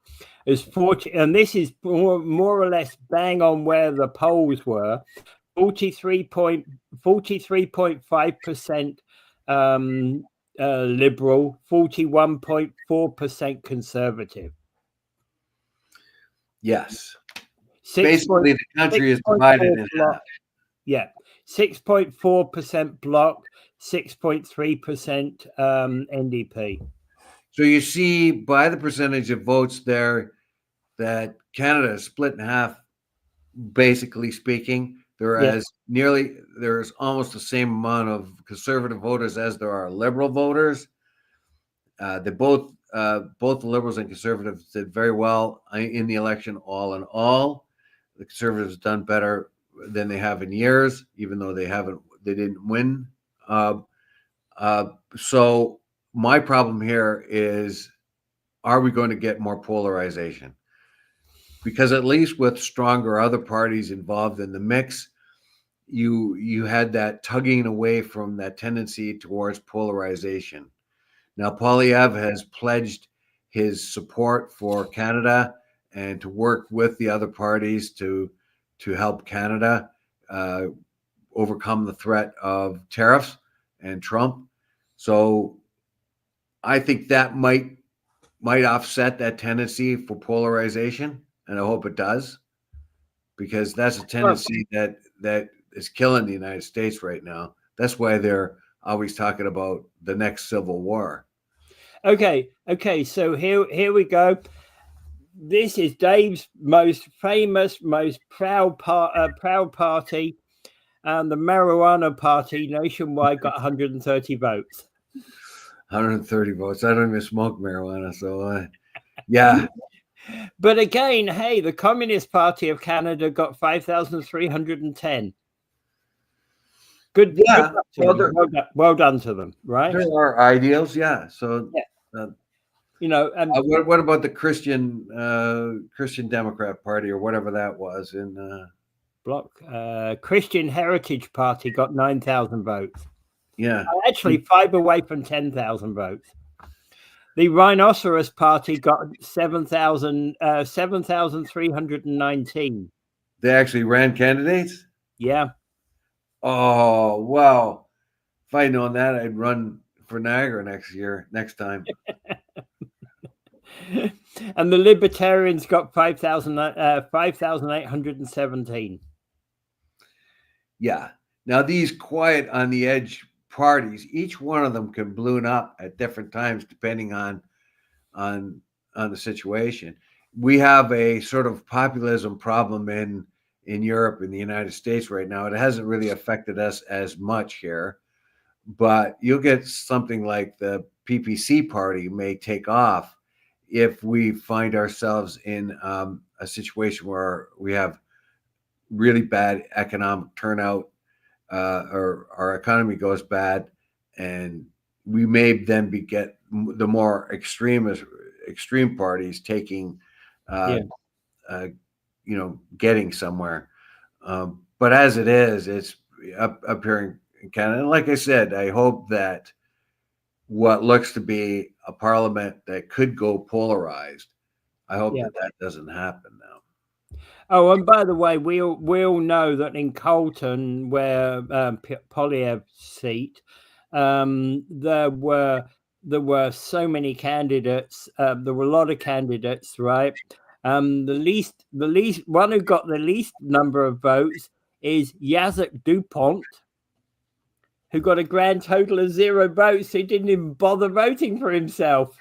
is 40, and this is more or less bang on where the polls were. 43.5% Liberal, 41.4% Conservative. Yes. Basically, the country is divided in half. Yeah. 6.4% Bloc, 6.3% NDP. So you see by the percentage of votes there that Canada is split in half, basically speaking. There's almost the same amount of conservative voters as there are liberal voters. They both the Liberals and Conservatives did very well in the election. All in all, the Conservatives done better than they have in years, even though they didn't win. So my problem here is, are we going to get more polarization? Because at least with stronger other parties involved in the mix, you had that tugging away from that tendency towards polarization. Now, Poilievre has pledged his support for Canada and to work with the other parties to help Canada overcome the threat of tariffs and Trump. So I think that might offset that tendency for polarization, and I hope it does, because that's a tendency that is killing the United States right now. That's why they're always talking about the next civil war. Okay. So here we go. This is Dave's most famous, most proud party, and the Marijuana Party nationwide got 130 votes. 130 votes. I don't even smoke marijuana, so yeah. But again, hey, the Communist Party of Canada got 5,310. Good. Yeah. Well done to them, right? There are ideals, yeah. So, you know, what about the Christian Democrat Party or whatever that was in Bloc? Christian Heritage Party got 9,000 votes. Yeah, actually 5 away from 10,000 votes. The Rhinoceros Party got 7,319. They actually ran candidates? Yeah. Oh, wow. If I'd known that, I'd run for Niagara next time. And the Libertarians got 5,817. Yeah. Now, these quiet on the edge parties, each one of them can balloon up at different times depending on the situation. We have a sort of populism problem in Europe and the United States right now. It hasn't really affected us as much here, but you'll get something like the PPC party may take off if we find ourselves in a situation where we have really bad economic turnout, or our economy goes bad, and we may then get the more extreme parties taking, getting somewhere. But as it is, it's up here in Canada. And like I said, I hope that what looks to be a parliament that could go polarized, I hope that doesn't happen now. Oh, and by the way, we all know that in Colton, where Poilievre's seat, there were so many candidates. There were a lot of candidates, right? The least one who got the least number of votes is Yazek Dupont, who got a grand total of 0 votes. He didn't even bother voting for himself.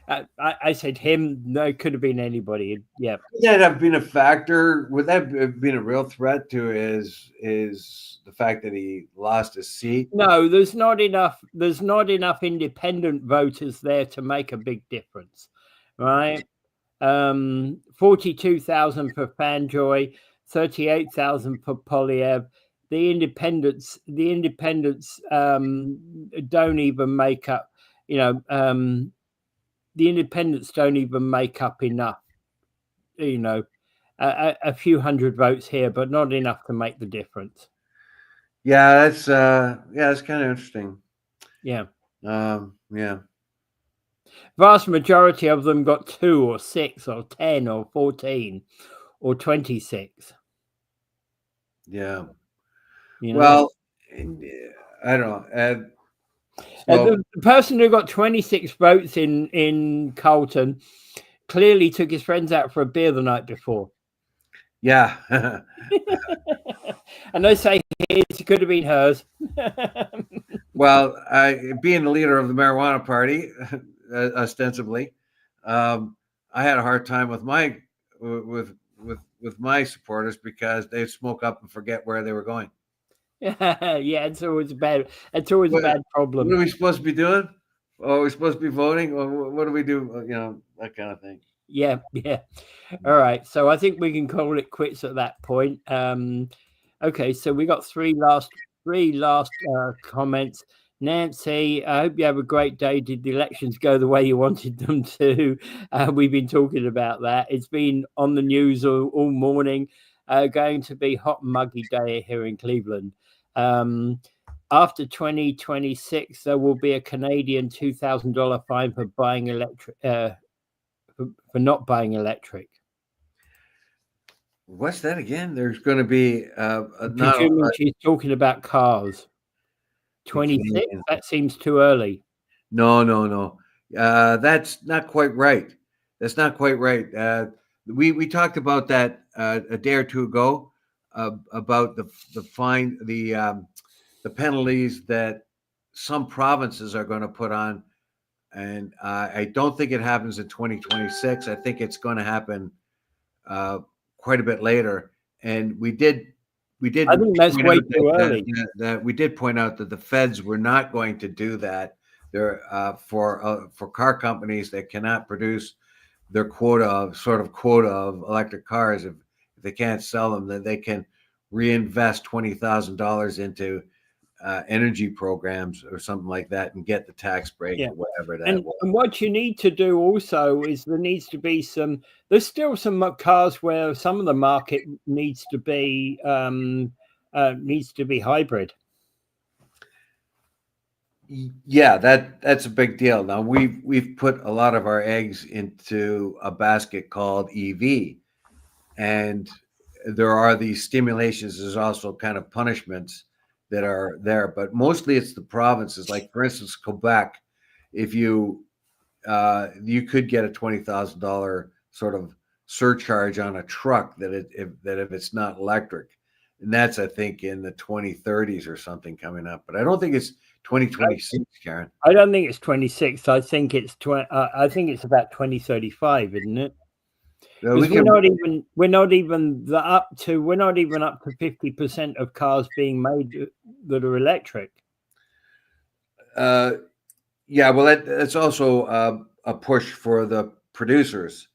I said him. No, it could have been anybody. Yeah. Would that have been a factor? Would that have been a real threat to his the fact that he lost his seat? No, there's not enough. There's not enough independent voters there to make a big difference, right? 42,000 for Fanjoy, 38,000 for Polyev. The independents don't even make up. The independents don't even make up enough. A few hundred votes here, but not enough to make the difference. Yeah, that's kind of interesting. Yeah. Yeah. Vast majority of them got 2 or 6 or 10 or 14 or 26. Yeah. Well, I don't know. The person who got 26 votes in Carlton clearly took his friends out for a beer the night before. Yeah. And they say it could have been hers. Well, being the leader of the marijuana party, ostensibly, I had a hard time with my supporters because they smoke up and forget where they were going. Yeah, it's always bad. It's always a bad problem. What are we supposed to be doing? Oh, we're supposed to be voting. What do we do? That kind of thing. Yeah. All right. So I think we can call it quits at that point. Okay. So we got three last comments. Nancy, I hope you have a great day. Did the elections go the way you wanted them to? We've been talking about that. It's been on the news all morning. Going to be hot and muggy day here in Cleveland. After 2026, there will be a Canadian $2,000 fine for buying electric. For not buying electric. What's that again? There's going to be she's talking about cars. 26. That seems too early. No. That's not quite right. That's not quite right. We talked about that a day or two ago about the fine, the penalties that some provinces are going to put on. And I don't think it happens in 2026. I think it's going to happen quite a bit later. And we did. I think that's way too early. That we did point out that the feds were not going to do that. There for car companies that cannot produce their quota of electric cars. If they can't sell them, then they can reinvest $20,000 into energy programs or something like that and get the tax break or whatever that was. And what you need to do also is there's still some cars where some of the market needs to be hybrid. Yeah, that's a big deal. Now we've put a lot of our eggs into a basket called EV, and there are these stimulations. There's also kind of punishments that are there, but mostly it's the provinces. Like for instance, Quebec, if you could get a $20,000 sort of surcharge on a truck if it's not electric, and that's I think in the 2030s or something coming up. But I don't think it's 2026, Karen. I don't think it's 26. I think it's I think it's about 2035, isn't it? We're not even up to 50% of cars being made that are electric. Yeah, well, that's also a push for the producers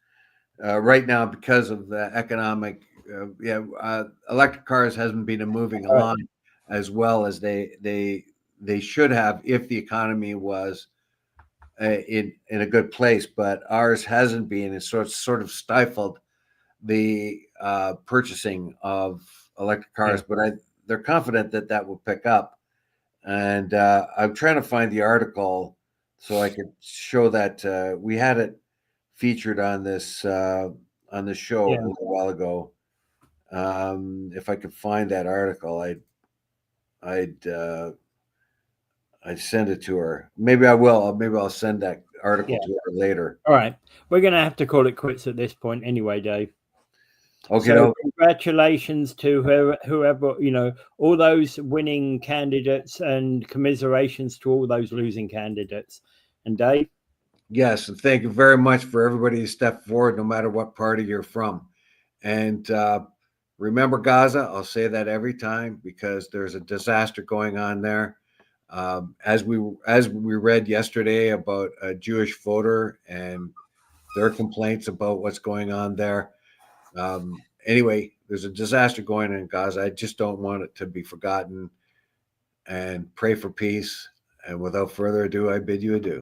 right now because of the economic. Electric cars hasn't been moving along as well as they should have if the economy was in a good place, but ours hasn't been. It's sort of stifled the purchasing of electric cars, but they're confident that will pick up. And I'm trying to find the article so I could show that we had it featured on this show a little while ago. If I could find that article, I'd send it to her. Maybe I will. Maybe I'll send that article to her later. All right. We're going to have to call it quits at this point anyway, Dave. Okay. So congratulations to whoever, all those winning candidates, and commiserations to all those losing candidates. And Dave? Yes, and thank you very much for everybody who stepped forward, no matter what party you're from. And remember Gaza. I'll say that every time because there's a disaster going on there. As we read yesterday about a Jewish voter and their complaints about what's going on there. Anyway, there's a disaster going on in Gaza. I just don't want it to be forgotten. And pray for peace. And without further ado, I bid you adieu.